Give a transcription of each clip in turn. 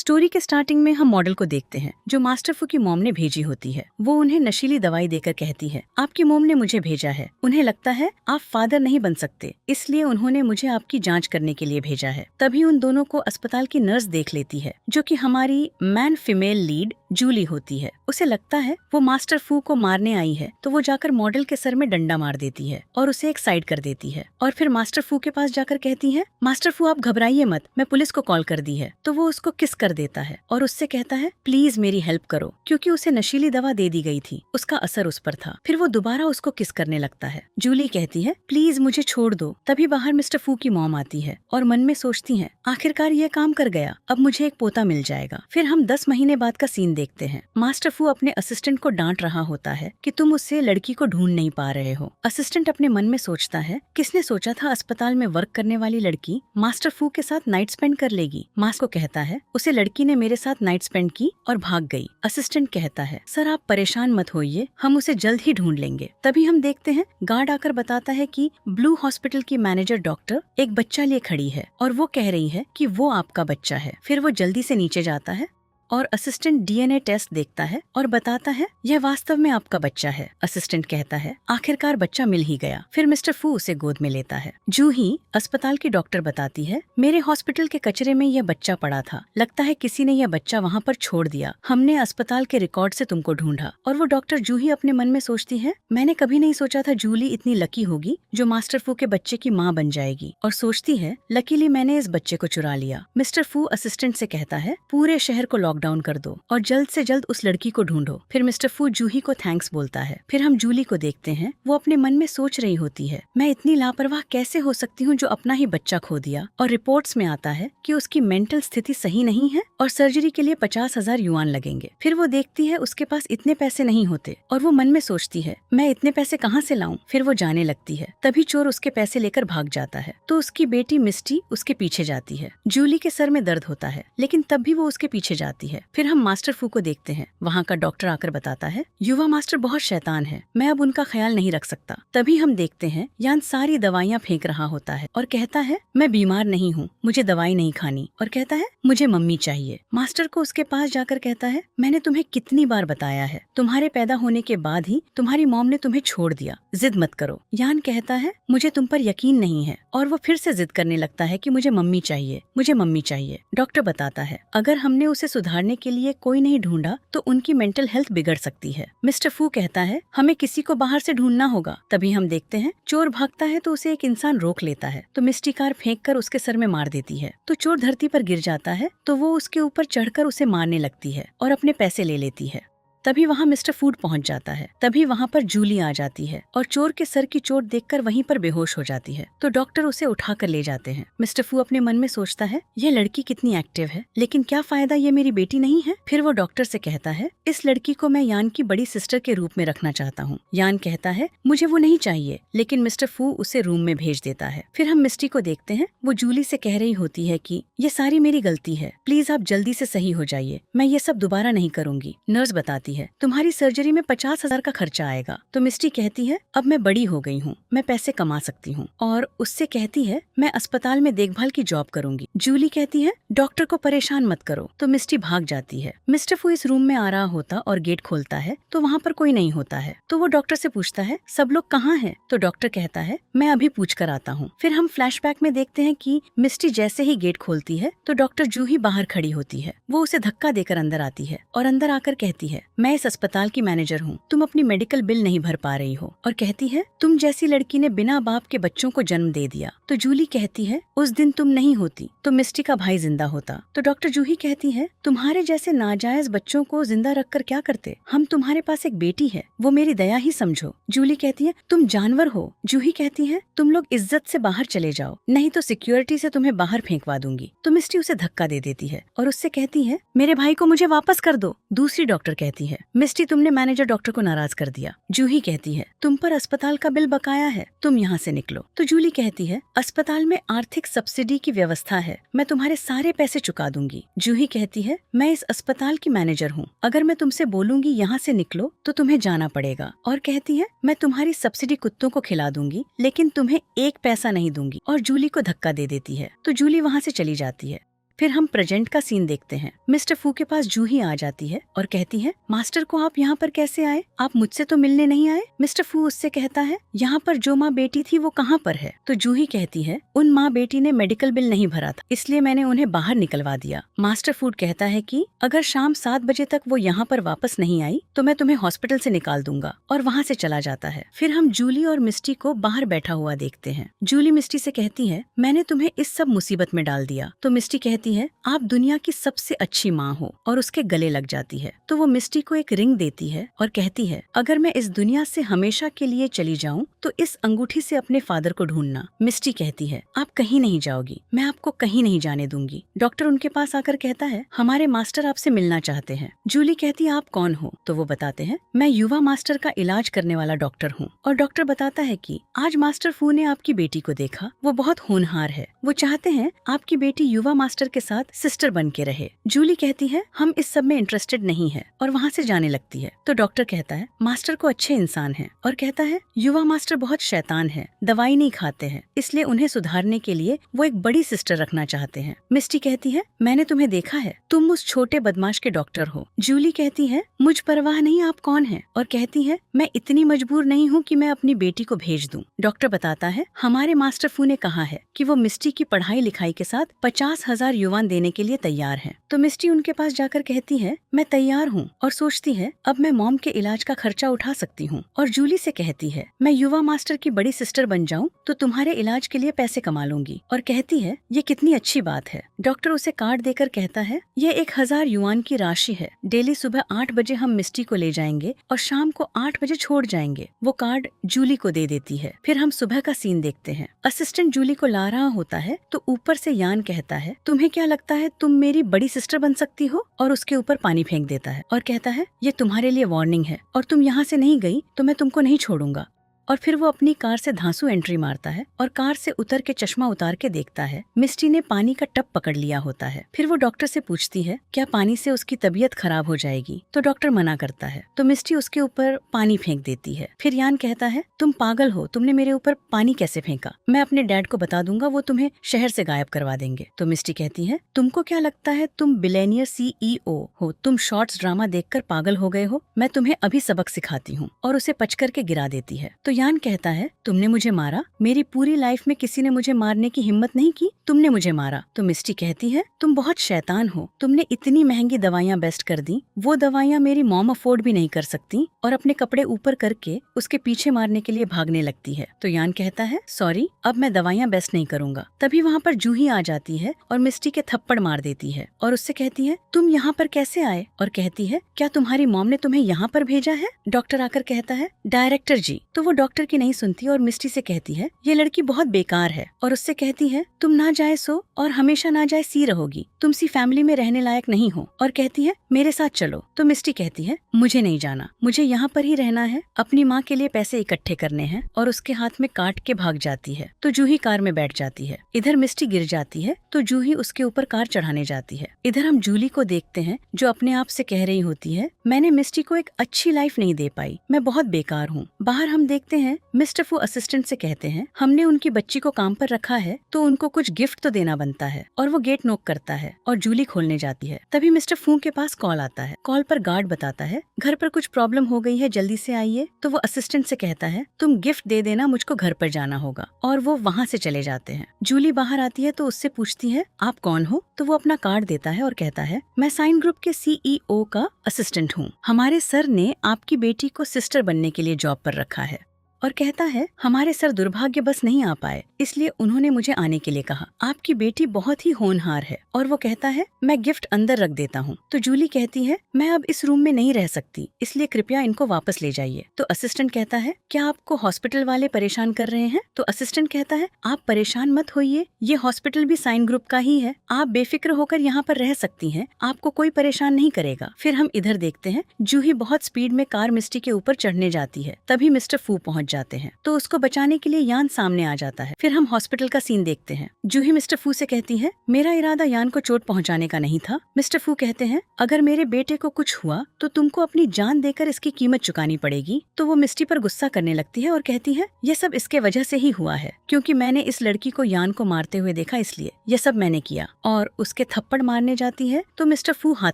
Story के starting में हम मॉडल को देखते हैं जो मास्टर फू की मॉम ने भेजी होती है। वो उन्हें नशीली दवाई देकर कहती है, आपकी मॉम ने मुझे भेजा है। उन्हें लगता है आप फादर नहीं बन सकते, इसलिए उन्होंने मुझे आपकी जांच करने के लिए भेजा है। तभी उन दोनों को अस्पताल की नर्स देख लेती है, जो कि हमारी मैन फीमेल लीड जूली होती है। उसे लगता है वो मास्टर फू को मारने आई है, तो वो जाकर मॉडल के सर में डंडा मार देती है और उसे एक साइड कर देती है। और फिर मास्टर फू के पास जाकर कहती है, मास्टर फू आप घबराइए मत, मैं पुलिस को कॉल कर दी है। तो वो उसको किस कर देता है और उससे कहता है प्लीज मेरी हेल्प करो, क्योंकि उसे नशीली दवा दे दी गई थी, उसका असर उस पर था। फिर वो दोबारा उसको किस करने लगता है। जूली कहती है प्लीज मुझे छोड़ दो। तभी बाहर मिस्टर फू की मॉम आती है और मन में सोचती है आखिरकार ये काम कर गया, अब मुझे एक पोता मिल जाएगा। फिर हम 10 महीने बाद का सीन देखते हैं। मास्टर फू अपने असिस्टेंट को डांट रहा होता है कि तुम उससे लड़की को ढूंढ नहीं पा रहे हो। असिस्टेंट अपने मन में सोचता है किसने सोचा था अस्पताल में वर्क करने वाली लड़की मास्टर फू के साथ नाइट स्पेंड कर लेगी। मास को कहता है उसे लड़की ने मेरे साथ नाइट स्पेंड की और भाग गई। असिस्टेंट कहता है सर आप परेशान मत होइए, हम उसे जल्द ही ढूंढ लेंगे। तभी हम देखते हैं गार्ड आकर बताता है कि ब्लू हॉस्पिटल की मैनेजर डॉक्टर एक बच्चा लिए खड़ी है और वो कह रही है कि वो आपका बच्चा है। फिर वो जल्दी से नीचे जाता है और असिस्टेंट डीएनए टेस्ट देखता है और बताता है यह वास्तव में आपका बच्चा है। असिस्टेंट कहता है आखिरकार बच्चा मिल ही गया। फिर मिस्टर फू उसे गोद में लेता है। जूही अस्पताल की डॉक्टर बताती है मेरे हॉस्पिटल के कचरे में यह बच्चा पड़ा था, लगता है किसी ने यह बच्चा वहाँ पर छोड़ दिया, हमने अस्पताल के रिकॉर्ड से तुमको ढूंढा। और वो डॉक्टर जूही अपने मन में सोचती है मैंने कभी नहीं सोचा था जूली इतनी लकी होगी जो मास्टर फू के बच्चे की माँ बन जाएगी। और सोचती है लकीली मैंने इस बच्चे को चुरा लिया। मिस्टर फू असिस्टेंट से कहता है पूरे शहर को लॉकडाउन कर दो और जल्द से जल्द उस लड़की को ढूंढो। फिर मिस्टर फू जूही को थैंक्स बोलता है। फिर हम जूली को देखते हैं, वो अपने मन में सोच रही होती है मैं इतनी लापरवाह कैसे हो सकती हूँ जो अपना ही बच्चा खो दिया। और रिपोर्ट्स में आता है कि उसकी मेंटल स्थिति सही नहीं है और सर्जरी के लिए 50,000 युआन लगेंगे। फिर वो देखती है उसके पास इतने पैसे नहीं होते और वो मन में सोचती है मैं इतने पैसे कहाँ से लाऊं। फिर वो जाने लगती है, तभी चोर उसके पैसे लेकर भाग जाता है। तो उसकी बेटी मिस्टी उसके पीछे जाती है। जूली के सर में दर्द होता है, लेकिन तब भी वो उसके पीछे जाती है। फिर हम मास्टर फू को देखते हैं। वहाँ का डॉक्टर आकर बताता है युवा मास्टर बहुत शैतान है, मैं अब उनका ख्याल नहीं रख सकता। तभी हम देखते हैं यान सारी दवाइयाँ फेंक रहा होता है और कहता है मैं बीमार नहीं हूँ, मुझे दवाई नहीं खानी। और कहता है मुझे मम्मी चाहिए। मास्टर को उसके पास जाकर कहता है मैंने तुम्हें कितनी बार बताया है, तुम्हारे पैदा होने के बाद ही तुम्हारी मॉम ने तुम्हें छोड़ दिया, जिद मत करो। यान कहता है मुझे तुम पर यकीन नहीं है और वो फिर से जिद करने लगता है कि मुझे मम्मी चाहिए, मुझे मम्मी चाहिए। डॉक्टर बताता है अगर हमने उसे सुधारने के लिए कोई नहीं ढूंढा तो उनकी मेंटल हेल्थ बिगड़ सकती है। मिस्टर फू कहता है हमें किसी को बाहर से ढूंढना होगा। तभी हम देखते हैं चोर भागता है तो उसे एक इंसान रोक लेता है, तो मिस्टी कार फेंक कर उसके सर में मार देती है। तो चोर धरती पर गिर जाता है, तो वो उसके ऊपर चढ़कर उसे मारने लगती है और अपने पैसे ले लेती है। तभी वहाँ मिस्टर फूड पहुँच जाता है। तभी वहाँ पर जूली आ जाती है और चोर के सर की चोट देखकर वहीं पर बेहोश हो जाती है। तो डॉक्टर उसे उठाकर ले जाते हैं। मिस्टर फू अपने मन में सोचता है यह लड़की कितनी एक्टिव है, लेकिन क्या फायदा, ये मेरी बेटी नहीं है। फिर वो डॉक्टर से कहता है इस लड़की को मैं यान की बड़ी सिस्टर के रूप में रखना चाहता हूँ। यान कहता है मुझे वो नहीं चाहिए, लेकिन मिस्टर फू उसे रूम में भेज देता है। फिर हम मिस्टी को देखते हैं, वो जूली से कह रही होती है कि ये सारी मेरी गलती है, प्लीज आप जल्दी से सही हो जाइए, मैं ये सब दोबारा नहीं करूंगी। नर्स बताती है तुम्हारी सर्जरी में 50,000 का खर्चा आएगा। तो मिस्टी कहती है अब मैं बड़ी हो गई हूँ, मैं पैसे कमा सकती हूँ, और उससे कहती है मैं अस्पताल में देखभाल की जॉब करूंगी। जूली कहती है डॉक्टर को परेशान मत करो। तो मिस्टी भाग जाती है। मिस्टर फू इस रूम में आ रहा होता और गेट खोलता है तो वहाँ पर कोई नहीं होता है। तो वो डॉक्टर से पूछता है सब लोग कहाँ हैं? तो डॉक्टर कहता है मैं अभी पूछ कर आता हूँ। फिर हम फ्लैशबैक में देखते हैं कि मिस्टी जैसे ही गेट खोलती है तो डॉक्टर जूही बाहर खड़ी होती है। वो उसे धक्का देकर अंदर आती है और अंदर आकर कहती है मैं इस अस्पताल की मैनेजर हूँ, तुम अपनी मेडिकल बिल नहीं भर पा रही हो। और कहती है तुम जैसी लड़की ने बिना बाप के बच्चों को जन्म दे दिया। तो जूली कहती है उस दिन तुम नहीं होती तो मिस्टी का भाई जिंदा होता। तो डॉक्टर जूही कहती है तुम्हारे जैसे नाजायज बच्चों को जिंदा रखकर क्या करते, हम तुम्हारे पास एक बेटी है, वो मेरी दया ही समझो। जूली कहती है तुम जानवर हो। जूही कहती है तुम लोग इज्जत से बाहर चले जाओ, नहीं तो सिक्योरिटी से तुम्हें बाहर फेंकवा दूंगी। तो मिस्टी उसे धक्का दे देती है और उससे कहती है मेरे भाई को मुझे वापस कर दो। दूसरी डॉक्टर कहती है मिस्टी तुमने मैनेजर डॉक्टर को नाराज कर दिया। जूही कहती है तुम पर अस्पताल का बिल बकाया है, तुम यहाँ से निकलो। तो जूली कहती है अस्पताल में आर्थिक सब्सिडी की व्यवस्था है, मैं तुम्हारे सारे पैसे चुका दूंगी। जूही कहती है मैं इस अस्पताल की मैनेजर हूँ, अगर मैं तुमसे बोलूंगी यहाँ से निकलो तो तुम्हें जाना पड़ेगा। और कहती है मैं तुम्हारी सब्सिडी कुत्तों को खिला दूंगी, लेकिन तुम्हें एक पैसा नहीं दूंगी। और जूली को धक्का दे देती है। तो जूली वहाँ से चली जाती है। फिर हम प्रेजेंट का सीन देखते हैं। मिस्टर फू के पास जूही आ जाती है और कहती है, मास्टर को आप यहाँ पर कैसे आए? आप मुझसे तो मिलने नहीं आए? मिस्टर फू उससे कहता है, यहाँ पर जो माँ बेटी थी वो कहाँ पर है? तो जूही कहती है, उन माँ बेटी ने मेडिकल बिल नहीं भरा था, इसलिए मैंने उन्हें बाहर निकलवा दिया। मास्टर फूड कहता है कि अगर शाम 7 बजे तक वो यहाँ पर वापस नहीं आई तो मैं तुम्हें हॉस्पिटल से निकाल दूंगा, और वहाँ से चला जाता है। फिर हम जूली और मिस्टी को बाहर बैठा हुआ देखते हैं। जूली मिस्टी से कहती है, मैंने तुम्हें इस सब मुसीबत में डाल दिया। तो मिस्टी कहती है, आप दुनिया की सबसे अच्छी माँ हो, और उसके गले लग जाती है। तो वो मिस्टी को एक रिंग देती है और कहती है, अगर मैं इस दुनिया से हमेशा के लिए चली जाऊँ तो इस अंगूठी से अपने फादर को ढूंढना। मिस्टी कहती है, आप कहीं नहीं जाओगी, मैं आपको कहीं नहीं जाने दूंगी। डॉक्टर उनके पास आकर कहता है, हमारे मास्टर आपसे मिलना चाहते हैं। जूली कहती है, आप कौन हो? तो वो बताते हैं, मैं युवा मास्टर का इलाज करने वाला डॉक्टर हूँ। और डॉक्टर बताता है कि आज मास्टर फू ने आपकी बेटी को देखा, वो बहुत होनहार है, वो चाहते हैं आपकी बेटी युवा मास्टर के साथ सिस्टर बन के रहे। जूली कहती है, हम इस सब में इंटरेस्टेड नहीं है, और वहाँ से जाने लगती है। तो डॉक्टर कहता है, मास्टर को अच्छे इंसान है, और कहता है, युवा मास्टर बहुत शैतान है, दवाई नहीं खाते हैं, इसलिए उन्हें सुधारने के लिए वो एक बड़ी सिस्टर रखना चाहते हैं। मिस्टी कहती है, मैंने तुम्हें देखा है, तुम उस छोटे बदमाश के डॉक्टर हो। जूली कहती है, मुझ परवाह नहीं, आप कौन हैं? और कहती है, मैं इतनी मजबूर नहीं हूँ कि मैं अपनी बेटी को भेज दूं। डॉक्टर बताता है, हमारे मास्टर फू ने कहा है कि वो मिस्टी की पढ़ाई लिखाई के साथ 50,000 युवान देने के लिए तैयार है। तो मिस्टी उनके पास जाकर कहती है, मैं तैयार हूँ, और सोचती है अब मैं मॉम के इलाज का खर्चा उठा सकती हूँ। और जूली से कहती है, मैं युवा मास्टर की बड़ी सिस्टर बन जाऊँ तो तुम्हारे इलाज के लिए पैसे कमा लूंगी। और कहती है, ये कितनी अच्छी बात है। डॉक्टर उसे कार्ड देकर कहता है, ये 1000 युआन की राशि है, डेली सुबह 8 बजे हम मिस्टी को ले जाएंगे और शाम को 8 बजे छोड़ जाएंगे। वो कार्ड जूली को दे देती है। फिर हम सुबह का सीन देखते हैं। असिस्टेंट जूली को ला रहा होता है तो ऊपर से यान कहता है, तुम्हें क्या लगता है तुम मेरी बड़ी सिस्टर बन सकती हो? और उसके ऊपर पानी फेंक देता है और कहता है, ये तुम्हारे लिए वार्निंग है, और तुम यहाँ से नहीं गई तो मैं तुमको नहीं छोड़ूंगा। और फिर वो अपनी कार से धांसू एंट्री मारता है और कार से उतर के चश्मा उतार के देखता है मिस्टी ने पानी का टब पकड़ लिया होता है। फिर वो डॉक्टर से पूछती है, क्या पानी से उसकी तबीयत खराब हो जाएगी? तो डॉक्टर मना करता है। तो मिस्टी उसके ऊपर पानी फेंक देती है। फिर यान कहता है, तुम पागल हो, तुमने मेरे ऊपर पानी कैसे फेंका? मैं अपने डैड को बता दूंगा, वो तुम्हें शहर से गायब करवा देंगे। तो मिस्टी कहती है, तुमको क्या लगता है तुम बिलेनियर CEO हो? तुम शॉर्ट्स ड्रामा देखकर पागल हो गए हो? मैं तुम्हें अभी सबक सिखाती हूँ। और उसे पच करके गिरा देती है। तो यान कहता है, तुमने मुझे मारा? मेरी पूरी लाइफ में किसी ने मुझे मारने की हिम्मत नहीं की, तुमने मुझे मारा। तो मिस्टी कहती है, तुम बहुत शैतान हो, तुमने इतनी महंगी दवाइयाँ बेस्ट कर दी, वो दवाइयाँ मेरी मॉम अफोर्ड भी नहीं कर सकती। और अपने कपड़े ऊपर करके उसके पीछे मारने के लिए भागने लगती है। तो यान कहता है, सॉरी, अब मैं दवाइयाँ बेस्ट नहीं करूंगा। तभी वहाँ पर जूही आ जाती है और मिस्टी के थप्पड़ मार देती है और उससे कहती है, तुम यहाँ पर कैसे आए? और कहती है, क्या तुम्हारी मॉम ने तुम्हें यहाँ पर भेजा है? डॉक्टर आकर कहता है, डायरेक्टर जी। तो वो डॉक्टर की नहीं सुनती और मिस्टी से कहती है, ये लड़की बहुत बेकार है। और उससे कहती है, तुम ना जाए सो और हमेशा ना जाए सी रहोगी, तुम सी फैमिली में रहने लायक नहीं हो। और कहती है, मेरे साथ चलो। तो मिस्टी कहती है, मुझे नहीं जाना, मुझे यहाँ पर ही रहना है, अपनी माँ के लिए पैसे इकट्ठे करने हैं। और उसके हाथ में काट के भाग जाती है। तो जूही कार में बैठ जाती है। इधर मिस्टी गिर जाती है तो जूही उसके ऊपर कार चढ़ाने जाती है। इधर हम जूली को देखते हैं जो अपने आप से कह रही होती है, मैंने मिस्टी को एक अच्छी लाइफ नहीं दे पाई, मैं बहुत बेकार हूँ। बाहर हम देखते हैं मिस्टर फू असिस्टेंट से कहते हैं, हमने उनकी बच्ची को काम पर रखा है तो उनको कुछ गिफ्ट तो देना बनता है। और वो गेट नॉक करता है और जूली खोलने जाती है। तभी मिस्टर फू के पास कॉल आता है। कॉल पर गार्ड बताता है, घर पर कुछ प्रॉब्लम हो गई है, जल्दी से आइए। तो वो असिस्टेंट से कहता है, तुम गिफ्ट दे देना, मुझको घर पर जाना होगा। और वो वहाँ से चले जाते हैं। जूली बाहर आती है तो उससे पूछती है, आप कौन हो? तो वो अपना कार्ड देता है और कहता है, मैं साइन ग्रुप के CEO का असिस्टेंट हूँ, हमारे सर ने आपकी बेटी को सिस्टर बनने के लिए जॉब पर रखा है। और कहता है, हमारे सर दुर्भाग्य बस नहीं आ पाए, इसलिए उन्होंने मुझे आने के लिए कहा। आपकी बेटी बहुत ही होनहार है। और वो कहता है, मैं गिफ्ट अंदर रख देता हूँ। तो जूली कहती है, मैं अब इस रूम में नहीं रह सकती, इसलिए कृपया इनको वापस ले जाइए। तो असिस्टेंट कहता है, क्या आपको हॉस्पिटल वाले परेशान कर रहे हैं? तो असिस्टेंट कहता है, आप परेशान मत होइए, ये हॉस्पिटल भी साइन ग्रुप का ही है, आप बेफिक्र होकर यहाँ पर रह सकती हैं, आपको कोई परेशान नहीं करेगा। फिर हम इधर देखते हैं, जूही बहुत स्पीड में कार मिस्टी के ऊपर चढ़ने जाती है। तभी मिस्टर फू पहुँच जाते हैं तो उसको बचाने के लिए यान सामने आ जाता है। फिर हम हॉस्पिटल का सीन देखते हैं। जूही मिस्टर फू से कहती है, मेरा इरादा यान को चोट पहुंचाने का नहीं था। मिस्टर फू कहते हैं, अगर मेरे बेटे को कुछ हुआ तो तुमको अपनी जान देकर इसकी कीमत चुकानी पड़ेगी। तो वो मिस्टी पर गुस्सा करने लगती है और कहती है, ये सब इसके वजह से ही हुआ है, क्योंकि मैंने इस लड़की को यान को मारते हुए देखा, इसलिए ये सब मैंने किया। और उसके थप्पड़ मारने जाती है तो मिस्टर फू हाथ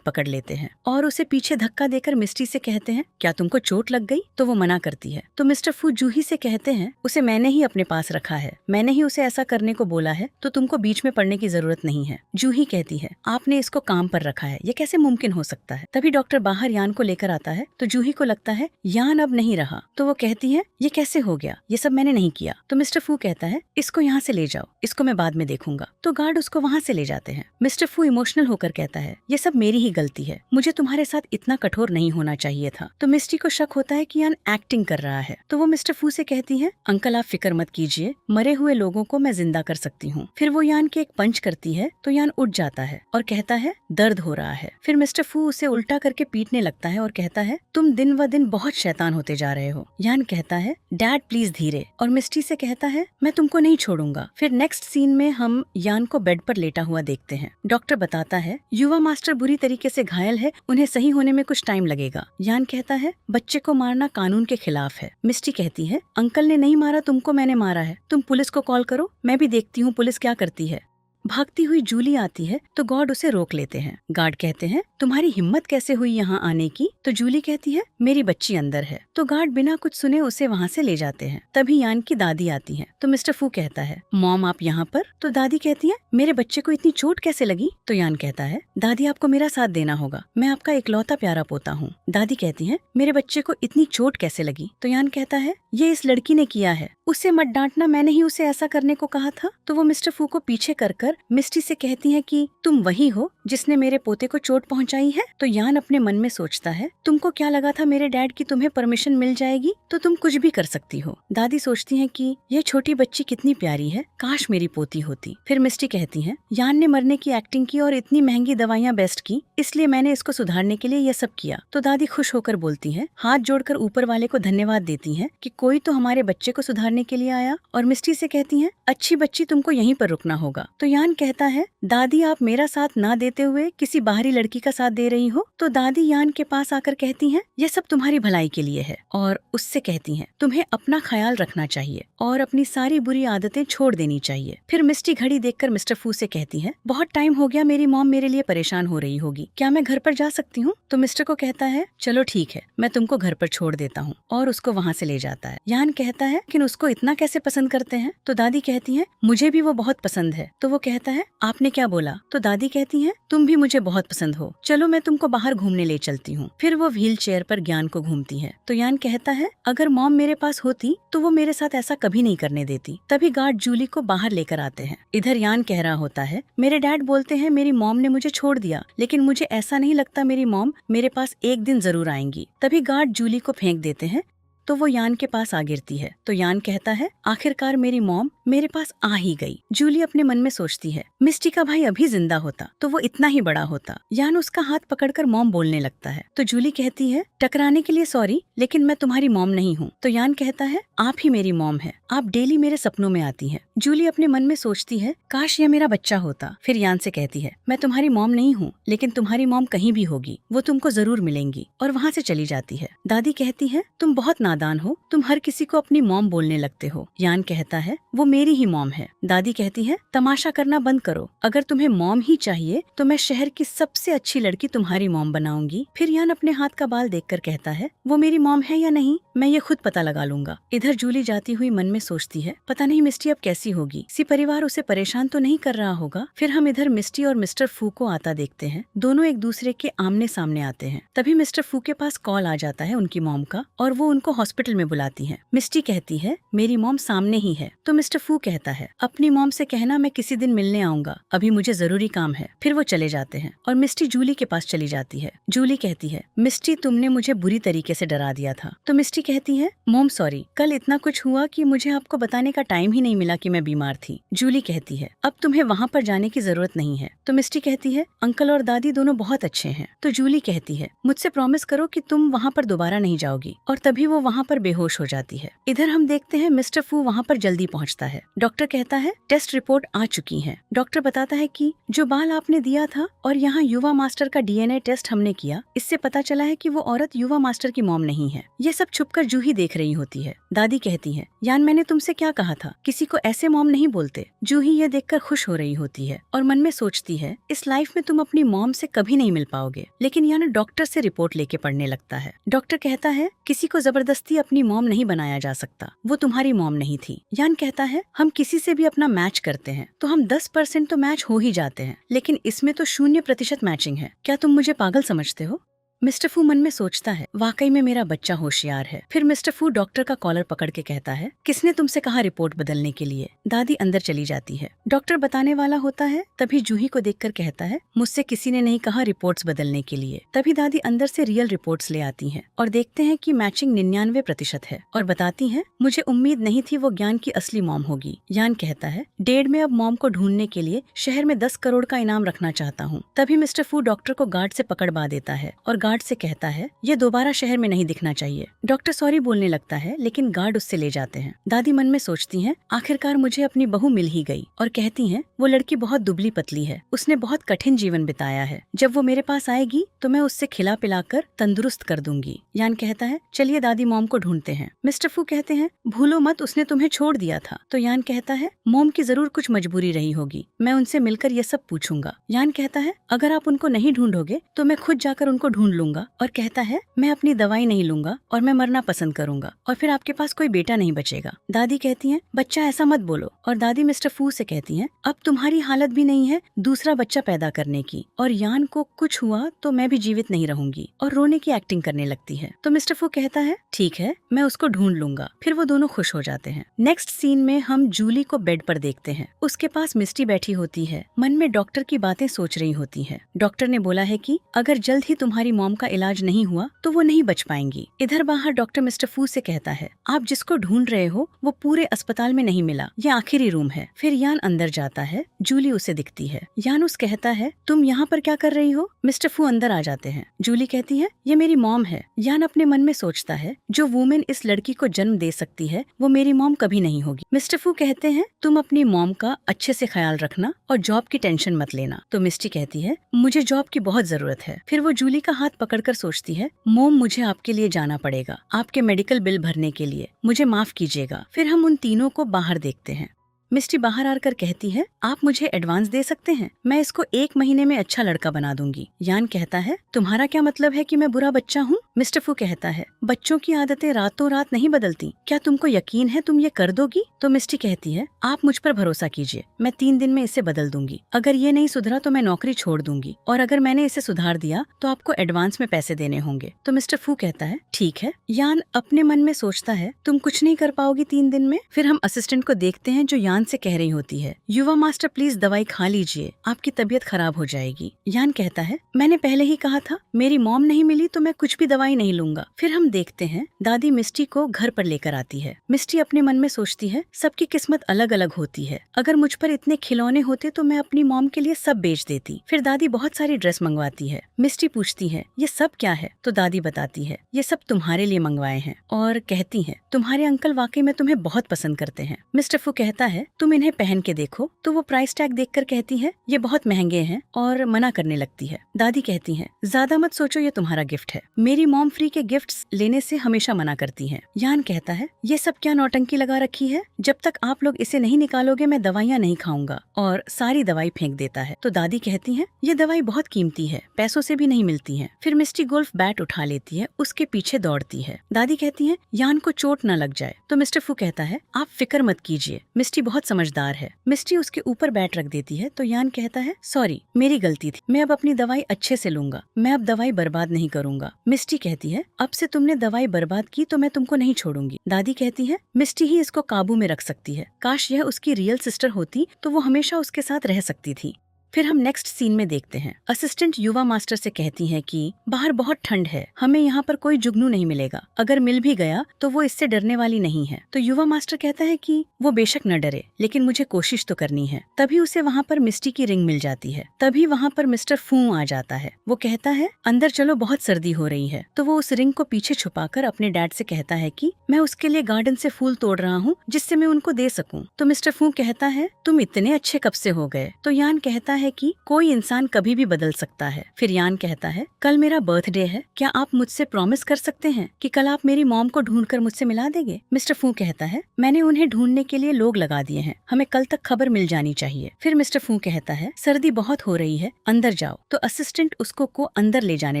पकड़ लेते हैं और उसे पीछे धक्का देकर मिस्टी से कहते हैं, क्या तुमको चोट लग गई? तो वो मना करती है। तो मिस्टर फू जूही से कहते हैं, उसे मैंने ही अपने पास रखा है, मैंने ही उसे ऐसा करने को बोला है, तो तुमको बीच में पड़ने की जरूरत नहीं है। जूही कहती है, आपने इसको काम पर रखा है, ये कैसे मुमकिन हो सकता है? तभी डॉक्टर बाहर यान को लेकर आता है तो जूही को लगता है यान अब नहीं रहा। तो वो कहती है, ये कैसे हो गया? ये सब मैंने नहीं किया। तो मिस्टर फू कहता है, इसको यहाँ से ले जाओ, इसको मैं बाद में देखूंगा। तो गार्ड उसको वहाँ से ले जाते हैं। मिस्टर फू इमोशनल होकर कहता है, ये सब मेरी ही गलती है, मुझे तुम्हारे साथ इतना कठोर नहीं होना चाहिए था। तो मिस्टी को शक होता है कि यान एक्टिंग कर रहा है। तो वो मिस्टर फू से कहती है, अंकल आप फिक्र मत कीजिए, मरे हुए लोगों को मैं जिंदा कर सकती हूँ। फिर वो यान के एक पंच करती है तो यान उठ जाता है और कहता है, दर्द हो रहा है। फिर मिस्टर फू उसे उल्टा करके पीटने लगता है और कहता है, तुम दिन व दिन बहुत शैतान होते जा रहे हो। यान कहता है, डैड प्लीज धीरे, और मिस्टी से कहता है, मैं तुमको नहीं छोड़ूंगा। फिर नेक्स्ट सीन में हम यान को बेड पर लेटा हुआ देखते हैं। डॉक्टर बताता है, युवा मास्टर बुरी तरीके से घायल है, उन्हें सही होने में कुछ टाइम लगेगा। यान कहता है, बच्चे को मारना कानून के खिलाफ है। मिस्टी कहती है, अंकल ने नहीं मारा, तुमको मैंने मारा है, तुम पुलिस को कॉल करो, मैं भी देखती हूँ पुलिस क्या करती है। भागती हुई जूली आती है तो गार्ड उसे रोक लेते हैं। गार्ड कहते हैं, तुम्हारी हिम्मत कैसे हुई यहाँ आने की? तो जूली कहती है, मेरी बच्ची अंदर है। तो गार्ड बिना कुछ सुने उसे वहाँ से ले जाते हैं। तभी यान की दादी आती है तो मिस्टर फू कहता है, मॉम आप यहाँ पर? तो दादी कहती है, मेरे बच्चे को इतनी चोट कैसे लगी? तो यान कहता है, दादी आपको मेरा साथ देना होगा, मैं आपका इकलौता प्यारा पोता हूँ। दादी कहती है, मेरे बच्चे को इतनी चोट कैसे लगी? तो यान कहता है, ये इस लड़की ने किया है, उसे मत डांटना, मैंने ही उसे ऐसा करने को कहा था। तो वो मिस्टर फू को पीछे कर मिस्टी से कहती है कि तुम वही हो जिसने मेरे पोते को चोट पहुंचाई है। तो यान अपने मन में सोचता है, तुमको क्या लगा था मेरे डैड की तुम्हें परमिशन मिल जाएगी तो तुम कुछ भी कर सकती हो। दादी सोचती है कि यह छोटी बच्ची कितनी प्यारी है, काश मेरी पोती होती। फिर मिस्टी कहती है, यान ने मरने की एक्टिंग की और इतनी महंगी दवाइयाँ बेस्ट की, इसलिए मैंने इसको सुधारने के लिए यह सब किया। तो दादी खुश होकर बोलती है, हाथ जोड़कर ऊपर वाले को धन्यवाद देती है कि कोई तो हमारे बच्चे को सुधारने के लिए आया। और मिस्टी से कहती है, अच्छी बच्ची तुमको यहीं पर रुकना होगा। तो यान कहता है, दादी आप मेरा साथ ना देते हुए किसी बाहरी लड़की का साथ दे रही हो। तो दादी यान के पास आकर कहती हैं, यह सब तुम्हारी भलाई के लिए है, और उससे कहती हैं, तुम्हें अपना ख्याल रखना चाहिए और अपनी सारी बुरी आदतें छोड़ देनी चाहिए। फिर मिस्टी घड़ी देखकर मिस्टर फू से कहती है, बहुत टाइम हो गया, मेरी मॉम मेरे लिए परेशान हो रही होगी, क्या मैं घर पर जा सकती हूँ? तो मिस्टर को कहता है, चलो ठीक है, मैं तुमको घर पर छोड़ देता हूँ, और उसको वहाँ से ले जाता है। यान कहता है, लेकिन उसको इतना कैसे पसंद करते हैं? तो दादी कहती है, मुझे भी वो बहुत पसंद है। तो वो कहता है, आपने क्या बोला? तो दादी कहती है, तुम भी मुझे बहुत पसंद हो, चलो मैं तुमको बाहर घूमने ले चलती हूँ। फिर वो व्हील चेयर पर ज्ञान को घूमती है। तो यान कहता है, अगर मॉम मेरे पास होती तो वो मेरे साथ ऐसा कभी नहीं करने देती। तभी गार्ड जूली को बाहर लेकर आते हैं। इधर यान कह रहा होता है, मेरे डैड बोलते हैं मेरी मॉम ने मुझे छोड़ दिया, लेकिन मुझे ऐसा नहीं लगता, मेरी मॉम मेरे पास एक दिन जरूर आएंगी। तभी गार्ड जूली को फेंक देते हैं तो वो यान के पास आ गिरती है। तो यान कहता है, आखिरकार मेरी मॉम मेरे पास आ ही गई। जूली अपने मन में सोचती है, मिस्टी का भाई अभी जिंदा होता तो वो इतना ही बड़ा होता। यान उसका हाथ पकड़कर मॉम बोलने लगता है। तो जूली कहती है, टकराने के लिए सॉरी, लेकिन मैं तुम्हारी मॉम नहीं हूँ। तो यान कहता है, आप ही मेरी मॉम है, आप डेली मेरे सपनों में आती है। जूली अपने मन में सोचती है, काश यह मेरा बच्चा होता। फिर यान से कहती है, मैं तुम्हारी मॉम नहीं हूँ, लेकिन तुम्हारी मॉम कहीं भी होगी, वो तुमको जरूर मिलेंगी, और वहाँ से चली जाती है। दादी कहती है, तुम बहुत नादान हो, तुम हर किसी को अपनी मॉम बोलने लगते हो। यान कहता है, वो मेरी ही मॉम है। दादी कहती है, तमाशा करना बंद करो, अगर तुम्हें मॉम ही चाहिए तो मैं शहर की सबसे अच्छी लड़की तुम्हारी मॉम बनाऊंगी। फिर यान अपने हाथ का बाल देखकर कहता है, वो मेरी मॉम है या नहीं, मैं ये खुद पता लगा लूंगा। इधर जूली जाती हुई मन में सोचती है, पता नहीं मिस्टी अब कैसी होगी, सी परिवार उसे परेशान तो नहीं कर रहा होगा। फिर हम इधर मिस्टी और मिस्टर फू को आता देखते हैं। दोनों एक दूसरे के आमने सामने आते हैं। तभी मिस्टर फू के पास कॉल आ जाता है उनकी मॉम का, और वो उनको हॉस्पिटल में बुलाती है। मिस्टी कहती है, मेरी मॉम सामने ही है। तो मिस्टर फू कहता है अपनी मॉम से कहना मैं किसी दिन मिलने आऊंगा, अभी मुझे जरूरी काम है। फिर वो चले जाते हैं और मिस्टी जूली के पास चली जाती है। जूली कहती है मिस्टी तुमने मुझे बुरी तरीके से डरा दिया था। तो मिस्टी कहती है मॉम सॉरी, कल इतना कुछ हुआ कि मुझे आपको बताने का टाइम ही नहीं मिला कि मैं बीमार थी। जूली कहती है अब तुम्हें वहाँ पर जाने की जरूरत नहीं है। तो मिस्टी कहती है अंकल और दादी दोनों बहुत अच्छे हैं। तो जूली कहती है मुझसे प्रॉमिस करो कि तुम वहाँ पर दोबारा नहीं जाओगी। और तभी वो वहाँ पर बेहोश हो जाती है। इधर हम देखते हैं मिस्टर फू वहाँ पर जल्दी पहुँचता है। डॉक्टर कहता है टेस्ट रिपोर्ट आ चुकी है। डॉक्टर बताता है कि जो बाल आपने दिया था और यहाँ युवा मास्टर का DNA टेस्ट हमने किया, इससे पता चला है कि वो औरत युवा मास्टर की मॉम नहीं है। ये सब छुपकर जूही देख रही होती है। दादी कहती है यान मैंने तुमसे क्या कहा था, किसी को ऐसे मॉम नहीं बोलते। जूही ये देखकर खुश हो रही होती है और मन में सोचती है इस लाइफ में तुम अपनी मॉम से कभी नहीं मिल पाओगे। लेकिन यान डॉक्टर से रिपोर्ट लेके पढ़ने लगता है। डॉक्टर कहता है किसी को जबरदस्ती अपनी मॉम नहीं बनाया जा सकता, वो तुम्हारी मॉम नहीं थी। यान कहता है हम किसी से भी अपना मैच करते हैं तो हम 10% तो मैच हो ही जाते हैं, लेकिन इसमें तो 0% मैचिंग है। क्या तुम मुझे पागल समझते हो? मिस्टर फू मन में सोचता है वाकई में मेरा बच्चा होशियार है। फिर मिस्टर फू डॉक्टर का कॉलर पकड़ के कहता है किसने तुमसे कहा रिपोर्ट बदलने के लिए। दादी अंदर चली जाती है। डॉक्टर बताने वाला होता है, तभी जूही को देखकर कहता है मुझसे किसी ने नहीं कहा रिपोर्ट्स बदलने के लिए। तभी दादी अंदर से रियल रिपोर्ट्स ले आती है और देखते हैं कि मैचिंग 99% है और बताती है मुझे उम्मीद नहीं थी वो ज्ञान की असली मॉम होगी। यान कहता है डेड में अब मॉम को ढूंढने के लिए शहर में 10 करोड़ का इनाम रखना चाहता हूँ। तभी मिस्टर फू डॉक्टर को गार्ड से पकड़वा देता है और गार्ड से कहता है ये दोबारा शहर में नहीं दिखना चाहिए। डॉक्टर सॉरी बोलने लगता है लेकिन गार्ड उससे ले जाते हैं। दादी मन में सोचती हैं आखिरकार मुझे अपनी बहू मिल ही गई और कहती हैं वो लड़की बहुत दुबली पतली है, उसने बहुत कठिन जीवन बिताया है। जब वो मेरे पास आएगी तो मैं उससे खिला पिलाकर तंदुरुस्त कर दूंगी। यान कहता है चलिए दादी मॉम को ढूंढते हैं। मिस्टर फू कहते हैं भूलो मत उसने तुम्हें छोड़ दिया था। तो यान कहता है मॉम की जरूर कुछ मजबूरी रही होगी, मैं उनसे मिलकर ये सब पूछूंगा। यान कहता है अगर आप उनको नहीं ढूंढोगे तो मैं खुद जाकर उनको ढूंढ लूंगा और कहता है मैं अपनी दवाई नहीं लूंगा और मैं मरना पसंद करूंगा और फिर आपके पास कोई बेटा नहीं बचेगा। दादी कहती हैं बच्चा ऐसा मत बोलो और दादी मिस्टर फू से कहती हैं अब तुम्हारी हालत भी नहीं है दूसरा बच्चा पैदा करने की और यान को कुछ हुआ तो मैं भी जीवित नहीं रहूंगी और रोने की एक्टिंग करने लगती है। तो मिस्टर फू कहता है ठीक है मैं उसको ढूंढ लूंगा। फिर वो दोनों खुश हो जाते हैं। नेक्स्ट सीन में हम जूली को बेड पर देखते हैं। उसके पास मिस्टी बैठी होती है, मन में डॉक्टर की बातें सोच रही होती है। डॉक्टर ने बोला है कि अगर जल्द ही तुम्हारी मॉम का इलाज नहीं हुआ तो वो नहीं बच पाएंगी। इधर बाहर डॉक्टर मिस्टर फू से कहता है आप जिसको ढूंढ रहे हो वो पूरे अस्पताल में नहीं मिला, ये आखिरी रूम है। फिर यान अंदर जाता है, जूली उसे दिखती है। यानुस कहता है तुम यहाँ पर क्या कर रही हो? मिस्टर फू अंदर आ जाते हैं। जूली कहती है ये मेरी मॉम है। यान अपने मन में सोचता है जो वुमेन इस लड़की को जन्म दे सकती है वो मेरी मॉम कभी नहीं होगी। मिस्टर फू कहते हैं तुम अपनी मॉम का अच्छे से ख्याल रखना और जॉब की टेंशन मत लेना। तो मिस्टी कहती है मुझे जॉब की बहुत जरूरत है। फिर वो जूली का हाथ पकड़कर सोचती है मोम मुझे आपके लिए जाना पड़ेगा, आपके मेडिकल बिल भरने के लिए, मुझे माफ कीजिएगा। फिर हम उन तीनों को बाहर देखते हैं। मिस्टी बाहर आकर कहती है आप मुझे एडवांस दे सकते हैं, मैं इसको 1 महीने में अच्छा लड़का बना दूंगी। यान कहता है तुम्हारा क्या मतलब है कि मैं बुरा बच्चा हूँ? मिस्टर फू कहता है बच्चों की आदतें रातों रात नहीं बदलती, क्या तुमको यकीन है तुम ये कर दोगी? तो मिस्टी कहती है आप मुझ पर भरोसा कीजिए, मैं 3 दिन में इसे बदल दूंगी। अगर ये नहीं सुधरा तो मैं नौकरी छोड़ दूंगी और अगर मैंने इसे सुधार दिया तो आपको एडवांस में पैसे देने होंगे। तो मिस्टर फू कहता है ठीक है। यान अपने मन में सोचता है तुम कुछ नहीं कर पाओगी 3 दिन में। फिर हम असिस्टेंट को देखते हैं जो यान से कह रही होती है युवा मास्टर प्लीज दवाई खा लीजिए, आपकी तबीयत खराब हो जाएगी। यान कहता है मैंने पहले ही कहा था मेरी मॉम नहीं मिली तो मैं कुछ भी दवाई नहीं लूंगा। फिर हम देखते हैं दादी मिस्टी को घर पर लेकर आती है। मिस्टी अपने मन में सोचती है सबकी किस्मत अलग अलग होती है, अगर मुझ पर इतने खिलौने होते तो मैं अपनी मॉम के लिए सब बेच देती। फिर दादी बहुत सारी ड्रेस मंगवाती है। मिस्टी पूछती है ये सब क्या है? तो दादी बताती है ये सब तुम्हारे लिए मंगवाए हैं और कहती है तुम्हारे अंकल वाकई में तुम्हें बहुत पसंद करते हैं। मिस्टर फू कहता है तुम इन्हें पहन के देखो। तो वो प्राइस टैग देखकर कहती है ये बहुत महंगे हैं और मना करने लगती है। दादी कहती है ज्यादा मत सोचो, ये तुम्हारा गिफ्ट है, मेरी मॉम फ्री के गिफ्ट्स लेने से हमेशा मना करती है। यान कहता है ये सब क्या नौटंकी लगा रखी है, जब तक आप लोग इसे नहीं निकालोगे मैं दवाइयाँ नहीं खाऊंगा और सारी दवाई फेंक देता है। तो दादी कहती है ये दवाई बहुत कीमती है, पैसों से भी नहीं मिलती है। फिर मिस्टी गोल्फ बैट उठा लेती है, उसके पीछे दौड़ती है। दादी कहती है यान को चोट न लग जाए। तो मिस्टर फू कहता है आप फिक्र मत कीजिए, मिस्टी बहुत समझदार है। मिस्टी उसके ऊपर बैट रख देती है। तो यान कहता है सॉरी मेरी गलती थी, मैं अब अपनी दवाई अच्छे से लूंगा, मैं अब दवाई बर्बाद नहीं करूंगा। मिस्टी कहती है, अब से तुमने दवाई बर्बाद की तो मैं तुमको नहीं छोड़ूंगी। दादी कहती है, मिस्टी ही इसको काबू में रख सकती है, काश यह उसकी रियल सिस्टर होती तो वो हमेशा उसके साथ रह सकती थी। फिर हम नेक्स्ट सीन में देखते हैं, असिस्टेंट युवा मास्टर से कहती हैं कि बाहर बहुत ठंड है, हमें यहाँ पर कोई जुगनू नहीं मिलेगा, अगर मिल भी गया तो वो इससे डरने वाली नहीं है। तो युवा मास्टर कहता है कि वो बेशक न डरे, लेकिन मुझे कोशिश तो करनी है। तभी उसे वहाँ पर मिस्टी की रिंग मिल जाती है। तभी वहाँ पर मिस्टर फू आ जाता है। वो कहता है, अंदर चलो, बहुत सर्दी हो रही है। तो वो उस रिंग को पीछे छुपाकर अपने डैड से कहता है कि मैं उसके लिए गार्डन से फूल तोड़ रहा हूँ जिससे मैं उनको दे सकूँ। तो मिस्टर फू कहता है, तुम इतने अच्छे कब से हो गए? तो यान कहता है कि कोई इंसान कभी भी बदल सकता है। फिर यान कहता है, कल मेरा बर्थडे है, क्या आप मुझसे प्रॉमिस कर सकते हैं कि कल आप मेरी मॉम को ढूंढकर मुझसे मिला देंगे? मिस्टर फू कहता है, मैंने उन्हें ढूंढने के लिए लोग लगा दिए हैं, हमें कल तक खबर मिल जानी चाहिए। फिर मिस्टर फू कहता है, सर्दी बहुत हो रही है, अंदर जाओ। तो असिस्टेंट उसको अंदर ले जाने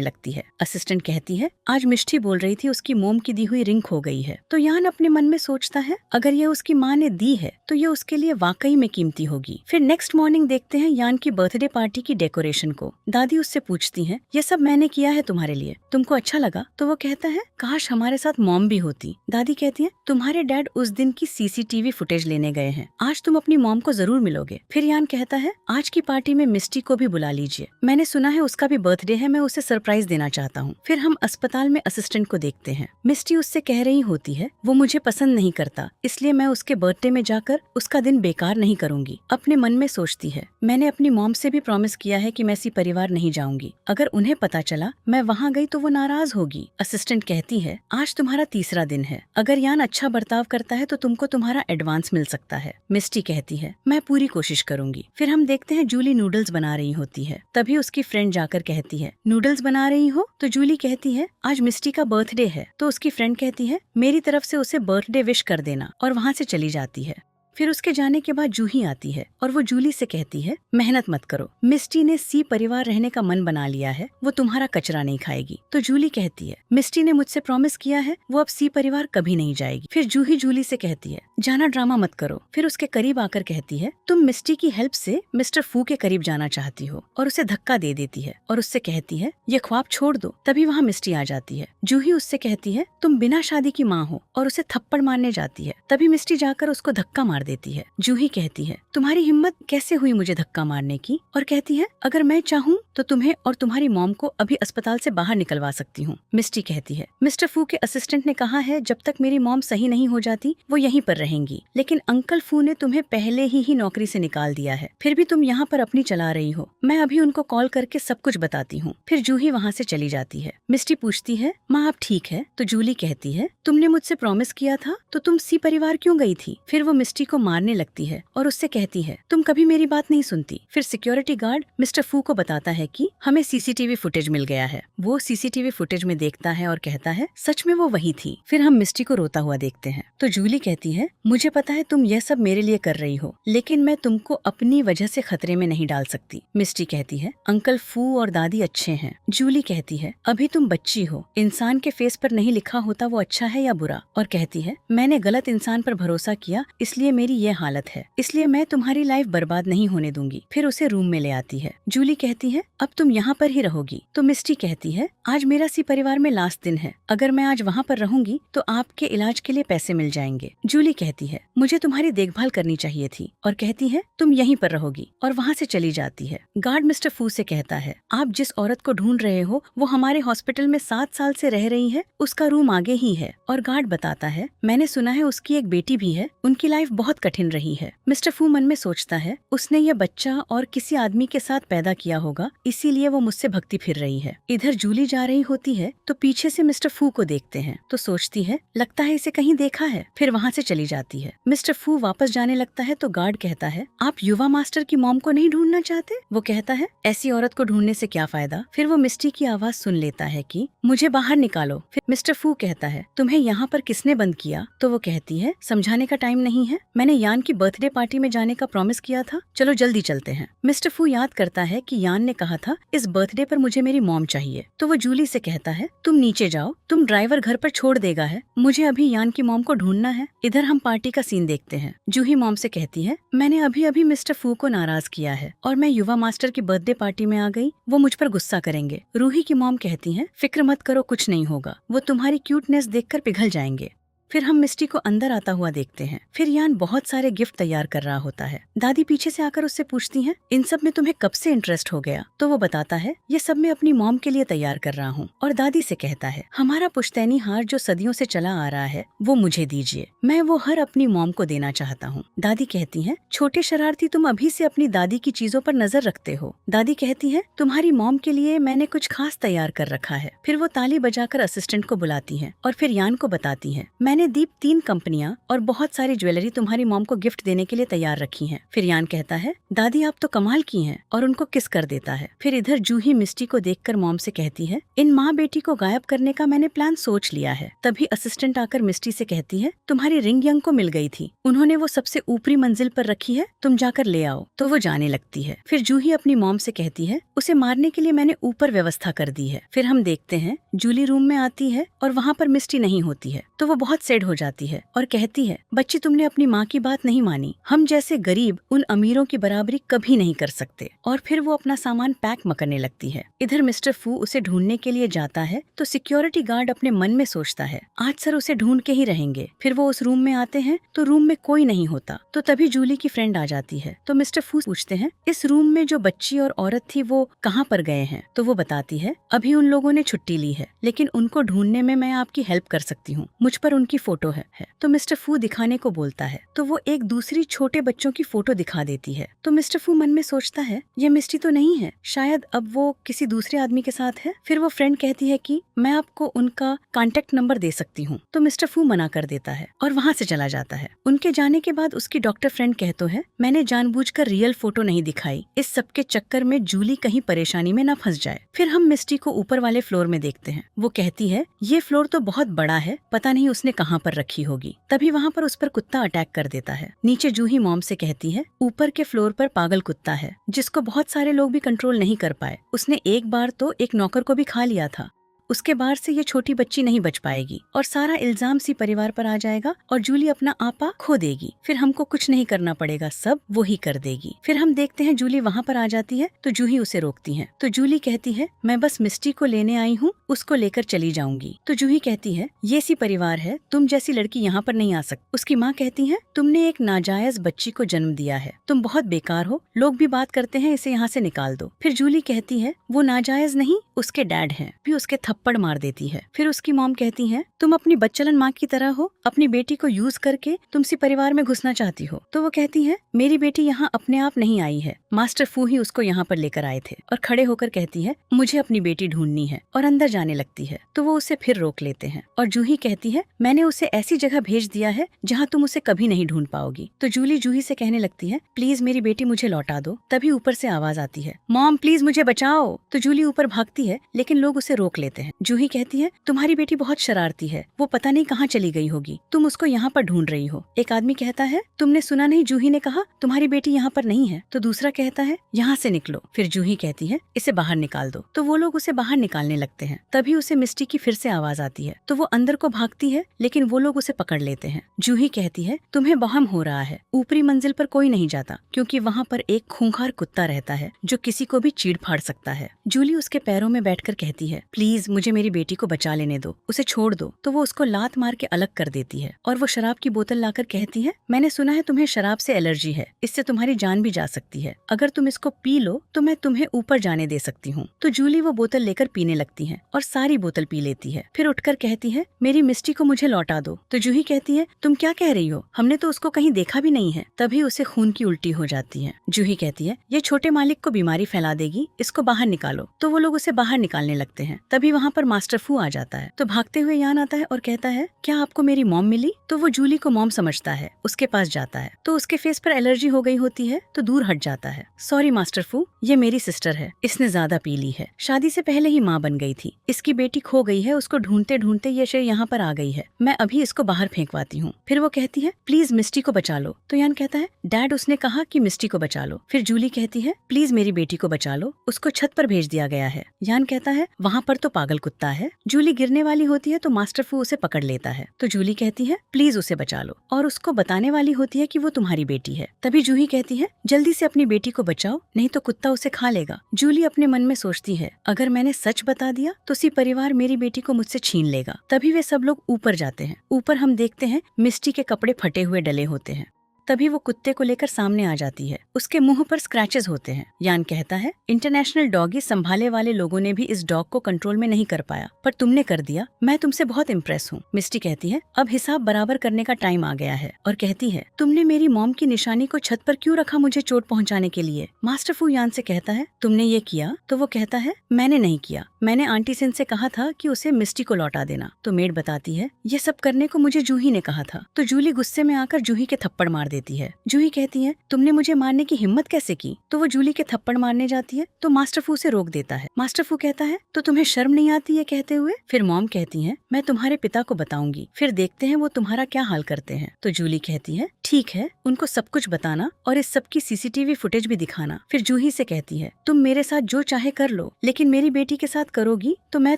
लगती है। असिस्टेंट कहती है, आज मिष्टी बोल रही थी उसकी मोम की दी हुई रिंग खो गई है। तो यान अपने मन में सोचता है, अगर ये उसकी माँ ने दी है तो ये उसके लिए वाकई में कीमती होगी। फिर नेक्स्ट मॉर्निंग देखते हैं यान की बर्थडे पार्टी की डेकोरेशन को। दादी उससे पूछती हैं, ये सब मैंने किया है तुम्हारे लिए, तुमको अच्छा लगा? तो वो कहता है, काश हमारे साथ मॉम भी होती। दादी कहती है, तुम्हारे डैड उस दिन की सीसीटीवी फुटेज लेने गए हैं, आज तुम अपनी मॉम को जरूर मिलोगे। फिर यान कहता है, आज की पार्टी में मिस्टी को भी बुला लीजिए, मैंने सुना है उसका भी बर्थडे है, मैं उसे सरप्राइज देना चाहता हूँ। फिर हम अस्पताल में असिस्टेंट को देखते हैं। मिस्टी उससे कह रही होती है, वो मुझे पसंद नहीं करता, इसलिए मैं उसके बर्थडे में जाकर उसका दिन बेकार नहीं करूंगी। अपने मन में सोचती है, मैंने अपनी मॉम से भी प्रॉमिस किया है कि मैं इसी परिवार नहीं जाऊंगी, अगर उन्हें पता चला मैं वहाँ गई तो वो नाराज होगी। असिस्टेंट कहती है, आज तुम्हारा तीसरा दिन है, अगर यान अच्छा बर्ताव करता है तो तुमको तुम्हारा एडवांस मिल सकता है। मिस्टी कहती है, मैं पूरी कोशिश करूंगी। फिर हम देखते हैं जूली नूडल्स बना रही होती है। तभी उसकी फ्रेंड जाकर कहती है, नूडल्स बना रही हो? तो जूली कहती है, आज मिस्टी का बर्थडे है। तो उसकी फ्रेंड कहती है, मेरी तरफ से उसे बर्थडे विश कर देना, और वहाँ से चली जाती है। फिर उसके जाने के बाद जूही आती है और वो जूली से कहती है, मेहनत मत करो, मिस्टी ने सी परिवार रहने का मन बना लिया है, वो तुम्हारा कचरा नहीं खाएगी। तो जूली कहती है, मिस्टी ने मुझसे प्रॉमिस किया है वो अब सी परिवार कभी नहीं जाएगी। फिर जूही जूली से कहती है, जाना ड्रामा मत करो। फिर उसके करीब आकर कहती है, तुम मिस्टी की हेल्प से मिस्टर फू के करीब जाना चाहती हो, और उसे धक्का दे देती है और उससे कहती है, ये ख्वाब छोड़ दो। तभी वहाँ मिस्टी आ जाती है। जूही उससे कहती है, तुम बिना शादी की माँ हो, और उसे थप्पड़ मारने जाती है। तभी मिस्टी जाकर उसको धक्का मार देती है। जूही कहती है, तुम्हारी हिम्मत कैसे हुई मुझे धक्का मारने की? और कहती है, अगर मैं चाहूँ तो तुम्हें और तुम्हारी मॉम को अभी अस्पताल से बाहर निकलवा सकती हूँ। मिस्टी कहती है, मिस्टर फू के असिस्टेंट ने कहा है जब तक मेरी मॉम सही नहीं हो जाती वो यहीं पर रहेंगी, लेकिन अंकल फू ने तुम्हें पहले ही नौकरी से निकाल दिया है, फिर भी तुम यहाँ पर अपनी चला रही हो। मैं अभी उनको कॉल करके सब कुछ बताती हूँ। फिर जूही वहाँ से चली जाती है। मिस्टी पूछती है, माँ आप ठीक है? तो जूली कहती है, तुमने मुझसे प्रॉमिस किया था तो तुम सी परिवार क्यों गई थी? फिर वो मिस्टी को मारने लगती है और उससे कहती है, तुम कभी मेरी बात नहीं सुनती। फिर सिक्योरिटी गार्ड मिस्टर फू को बताता है कि हमें सीसीटीवी फुटेज मिल गया है। वो सीसीटीवी फुटेज में देखता है और कहता है, सच में वो वही थी। फिर हम मिस्टी को रोता हुआ देखते हैं। तो जूली कहती है, मुझे पता है तुम यह सब मेरे लिए कर रही हो, लेकिन मैं तुमको अपनी वजह से खतरे में नहीं डाल सकती। मिस्टी कहती है, अंकल फू और दादी अच्छे हैं। जूली कहती है, अभी तुम बच्ची हो, इंसान के फेस पर नहीं लिखा होता वो अच्छा है या बुरा। और कहती है, मैंने गलत इंसान पर भरोसा किया, इसलिए मेरी ये हालत है, इसलिए मैं तुम्हारी लाइफ बर्बाद नहीं होने दूंगी। फिर उसे रूम में ले आती है। जूली कहती है, अब तुम यहाँ पर ही रहोगी। तो मिस्टी कहती है, आज मेरा सी परिवार में लास्ट दिन है, अगर मैं आज वहाँ पर रहूंगी तो आपके इलाज के लिए पैसे मिल जाएंगे। जूली कहती है, मुझे तुम्हारी देखभाल करनी चाहिए थी, और कहती है, तुम यहीं पर रहोगी, और वहाँ से चली जाती है। गार्ड मिस्टर फू से कहता है, आप जिस औरत को ढूंढ रहे हो वो हमारे हॉस्पिटल में 7 साल से रह रही है, उसका रूम आगे ही है। और गार्ड बताता है, मैंने सुना है उसकी एक बेटी भी है, उनकी लाइफ बहुत कठिन रही है। मिस्टर फू मन में सोचता है, उसने ये बच्चा और किसी आदमी के साथ पैदा किया होगा, इसीलिए वो मुझसे भक्ति फिर रही है। इधर जूली जा रही होती है तो पीछे से मिस्टर फू को देखते हैं तो सोचती है, लगता है इसे कहीं देखा है। फिर वहाँ से चली जाती है। मिस्टर फू वापस जाने लगता है तो गार्ड कहता है, आप युवा मास्टर की मॉम को नहीं ढूंढना चाहते? वो कहता है, ऐसी औरत को ढूंढने से क्या फायदा। फिर वो मिस्टी की आवाज सुन लेता है कि मुझे बाहर निकालो। फिर मिस्टर फू कहता है, तुम्हें यहाँ पर किसने बंद किया? तो वो कहती है, समझाने का टाइम नहीं है, मैंने यान की बर्थडे पार्टी में जाने का प्रॉमिस किया था, चलो जल्दी चलते हैं। मिस्टर फू याद करता है कि यान ने कहा था इस बर्थडे पर मुझे मेरी मॉम चाहिए, तो वो जूली से कहता है तुम नीचे जाओ, तुम ड्राइवर घर पर छोड़ देगा है, मुझे अभी यान की मॉम को ढूंढना है। इधर हम पार्टी का सीन देखते हैं। जूही मॉम से कहती है मैंने अभी अभी मिस्टर फू को नाराज किया है और मैं युवा मास्टर की बर्थडे पार्टी में आ गई, वो मुझ पर गुस्सा करेंगे। रूही की मॉम कहती है फिक्र मत करो, कुछ नहीं होगा, वो तुम्हारी क्यूटनेस देखकर पिघल जाएंगे। फिर हम मिस्टी को अंदर आता हुआ देखते हैं। फिर यान बहुत सारे गिफ्ट तैयार कर रहा होता है। दादी पीछे से आकर उससे पूछती हैं इन सब में तुम्हें कब से इंटरेस्ट हो गया? तो वो बताता है ये सब मैं अपनी मॉम के लिए तैयार कर रहा हूँ। और दादी से कहता है हमारा पुश्तैनी हार जो सदियों से चला आ रहा है वो मुझे दीजिए, मैं वो हर अपनी मॉम को देना चाहता हूँ। दादी कहती है छोटे शरारती, तुम अभी से अपनी दादी की चीजों पर नजर रखते हो। दादी कहती है तुम्हारी मॉम के लिए मैंने कुछ खास तैयार कर रखा है। फिर वो ताली बजाकर असिस्टेंट को बुलाती है और फिर यान को बताती है मैंने दीप 3 कंपनियां और बहुत सारी ज्वेलरी तुम्हारी मॉम को गिफ्ट देने के लिए तैयार रखी हैं। फिर यान कहता है दादी आप तो कमाल की हैं, और उनको किस कर देता है। फिर इधर जूही मिस्टी को देखकर मॉम से कहती है इन माँ बेटी को गायब करने का मैंने प्लान सोच लिया है। तभी असिस्टेंट आकर मिस्टी से कहती है तुम्हारी रिंग यंग को मिल गई थी, उन्होंने वो सबसे ऊपरी मंजिल पर रखी है, तुम जाकर ले आओ। तो वो जाने लगती है। फिर जूही अपनी मॉम से कहती है उसे मारने के लिए मैंने ऊपर व्यवस्था कर दी है। फिर हम देखते हैं जूली रूम में आती है और वहाँ पर मिस्टी नहीं होती है, तो वो बहुत सैड हो जाती है और कहती है बच्ची तुमने अपनी माँ की बात नहीं मानी, हम जैसे गरीब उन अमीरों की बराबरी कभी नहीं कर सकते। और फिर वो अपना सामान पैक करने लगती है। इधर मिस्टर फू उसे ढूंढने के लिए जाता है तो सिक्योरिटी गार्ड अपने मन में सोचता है आज सर उसे ढूंढ के ही रहेंगे। फिर वो उस रूम में आते हैं तो रूम में कोई नहीं होता। तो तभी जूली की फ्रेंड आ जाती है। तो मिस्टर फू पूछते हैं इस रूम में जो बच्ची और औरत थी वो कहाँ पर गए हैं? तो वो बताती है अभी उन लोगों ने छुट्टी ली है, लेकिन उनको ढूंढने में मैं आपकी हेल्प कर सकती हूँ, मुझ पर उनकी फोटो है। तो मिस्टर फू दिखाने को बोलता है तो वो एक दूसरी छोटे बच्चों की फोटो दिखा देती है। तो मिस्टर फू मन में सोचता है ये मिस्टी तो नहीं है, शायद अब वो किसी दूसरे आदमी के साथ है। फिर वो फ्रेंड कहती है कि मैं आपको उनका कांटेक्ट नंबर दे सकती हूँ। तो मिस्टर फू मना कर देता है और वहाँ से चला जाता है। उनके जाने के बाद उसकी डॉक्टर फ्रेंड कहते है मैंने जानबूझकर रियल फोटो नहीं दिखाई, इस सब के चक्कर में जूली कहीं परेशानी में न फंस जाए। फिर हम मिस्टी को ऊपर वाले फ्लोर में देखते हैं। वो कहती है ये फ्लोर तो बहुत बड़ा है, पता नहीं उसने कहाँ पर रखी होगी। तभी वहाँ पर उस पर कुत्ता अटैक कर देता है। नीचे जूही मॉम से कहती है ऊपर के फ्लोर पर पागल कुत्ता है जिसको बहुत सारे लोग भी कंट्रोल नहीं कर पाए, उसने एक बार तो एक नौकर को भी खा लिया था, उसके बाद से ये छोटी बच्ची नहीं बच पाएगी और सारा इल्जाम सी परिवार पर आ जाएगा और जूली अपना आपा खो देगी। फिर हमको कुछ नहीं करना पड़ेगा, सब वो ही कर देगी। फिर हम देखते हैं जूली वहाँ पर आ जाती है तो जूही उसे रोकती है। तो जूली कहती है मैं बस मिस्टी को लेने आई हूँ, उसको लेकर चली जाऊंगी। तो जूही कहती है ये सी परिवार है, तुम जैसी लड़की यहाँ पर नहीं आ सकती। उसकी माँ कहती है तुमने एक नाजायज बच्ची को जन्म दिया है, तुम बहुत बेकार हो, लोग भी बात करते हैं, इसे यहाँ से निकाल दो। फिर जूली कहती है वो नाजायज नहीं, उसके डैड हैं, भी उसके थप्पड़ मार देती है। फिर उसकी मॉम कहती है तुम अपनी बच्चलन माँ की तरह हो, अपनी बेटी को यूज करके तुम सी परिवार में घुसना चाहती हो। तो वो कहती है मेरी बेटी यहाँ अपने आप नहीं आई है, मास्टर फू ही उसको यहाँ पर लेकर आए थे। और खड़े होकर कहती है मुझे अपनी बेटी ढूंढनी है, और अंदर जाने लगती है। तो वो उसे फिर रोक लेते हैं और जूही कहती है मैंने उसे ऐसी जगह भेज दिया है जहाँ तुम उसे कभी नहीं ढूंढ पाओगी। तो जूली जूही से कहने लगती है प्लीज मेरी बेटी मुझे लौटा दो। तभी ऊपर से आवाज आती है मॉम प्लीज मुझे बचाओ। तो जूली ऊपर भागती है लेकिन लोग उसे रोक लेते हैं। जूही कहती है तुम्हारी बेटी बहुत शरारती है, वो पता नहीं कहाँ चली गई होगी, तुम उसको यहाँ पर ढूंढ रही हो। एक आदमी कहता है तुमने सुना नहीं जूही ने कहा तुम्हारी बेटी यहाँ पर नहीं है। तो दूसरा कहता है यहाँ से निकलो। फिर जूही कहती है इसे बाहर निकाल दो। तो वो लोग उसे बाहर निकालने लगते हैं। तभी उसे मिस्टी की फिर से आवाज आती है तो वो अंदर को भागती है लेकिन वो लोग उसे पकड़ लेते हैं। जूही कहती है तुम्हें वहम हो रहा है, ऊपरी मंजिल पर कोई नहीं जाता क्योंकि वहाँ पर एक खूंखार कुत्ता रहता है जो किसी को भी चीड़ फाड़ सकता है। जूली उसके पैरों में बैठकर कहती है प्लीज मुझे मेरी बेटी को बचा लेने दो, उसे छोड़ दो। तो वो उसको लात मार के अलग कर देती है और वो शराब की बोतल लाकर कहती है मैंने सुना है तुम्हें शराब से एलर्जी है, इससे तुम्हारी जान भी जा सकती है, अगर तुम इसको पी लो तो मैं तुम्हें ऊपर जाने दे सकती हूँ। तो जूली वो बोतल लेकर पीने लगती है और सारी बोतल पी लेती है। फिर उठकर कहती है मेरी मिस्टी को मुझे लौटा दो। तो जूही कहती है तुम क्या कह रही हो, हमने तो उसको कहीं देखा भी नहीं है। तभी उसे खून की उल्टी हो जाती है। जूही कहती है ये छोटे मालिक को बीमारी फैला देगी, इसको बाहर निकालो। तो वो लोग उसे बाहर निकालने लगते हैं। तभी वहाँ पर मास्टर फू आ जाता है। तो भागते हुए यान आता है और कहता है क्या आपको मेरी मॉम मिली? तो वो जूली को मॉम समझता है, उसके पास जाता है तो उसके फेस पर एलर्जी हो गई होती है तो दूर हट जाता है। सॉरी मास्टर फू, ये मेरी सिस्टर है, इसने ज्यादा पी ली है, शादी से पहले ही माँ बन गई थी, इसकी बेटी खो गई है, उसको ढूंढते ढूंढते ये शय यहाँ पर आ गई है, मैं अभी इसको बाहर फेंकवाती हूँ। फिर वो कहती है प्लीज मिस्टी को बचा लो। तो यान कहता है डैड उसने कहा कि मिस्टी को बचा लो। फिर जूली कहती है प्लीज मेरी बेटी को बचा लो, उसको छत पर भेज दिया गया है। यान कहता है वहाँ पर तो पागल कुत्ता है। जूली गिरने वाली होती है तो मास्टर फू उसे पकड़ लेता है। तो जूली कहती है प्लीज उसे बचा लो, और उसको बताने वाली होती है कि वो तुम्हारी बेटी है। तभी जूही कहती है जल्दी से अपनी बेटी को बचाओ, नहीं तो कुत्ता उसे खा लेगा। जूली अपने मन में सोचती है अगर मैंने सच बता दिया तो सी परिवार मेरी बेटी को मुझसे छीन लेगा। तभी वे सब लोग ऊपर जाते हैं। ऊपर हम देखते हैं मिस्टी के कपड़े फटे हुए डले होते हैं। तभी वो कुत्ते को लेकर सामने आ जाती है। उसके मुंह पर स्क्रैचेस होते हैं। यान कहता है इंटरनेशनल डॉगी संभाले वाले लोगों ने भी इस डॉग को कंट्रोल में नहीं कर पाया, पर तुमने कर दिया, मैं तुमसे बहुत इम्प्रेस हूँ। मिस्टी कहती है अब हिसाब बराबर करने का टाइम आ गया है, और कहती है तुमने मेरी मॉम की निशानी को छत पर क्यों रखा मुझे चोट पहुँचाने के लिए। मास्टर फू यान से कहता है तुमने ये किया? तो वो कहता है मैंने नहीं किया, मैंने आंटी सिन से कहा था कि उसे मिस्टी को लौटा देना। तो मेड बताती है ये सब करने को मुझे जूही ने कहा था। तो जूली गुस्से में आकर जूही के थप्पड़ मार देती है। जूही कहती है तुमने मुझे मारने की हिम्मत कैसे की। तो वो जूली के थप्पड़ मारने जाती है तो मास्टर फू से रोक देता है। मास्टर फू कहता है तो तुम्हें शर्म नहीं आती है कहते हुए। फिर मॉम कहती है मैं तुम्हारे पिता को बताऊंगी, फिर देखते हैं वो तुम्हारा क्या हाल करते हैं। तो जूली कहती है ठीक है, उनको सब कुछ बताना और इस सब की सीसीटीवी फुटेज भी दिखाना। फिर जूही से कहती है तुम मेरे साथ जो चाहे कर लो, लेकिन मेरी बेटी के साथ करोगी तो मैं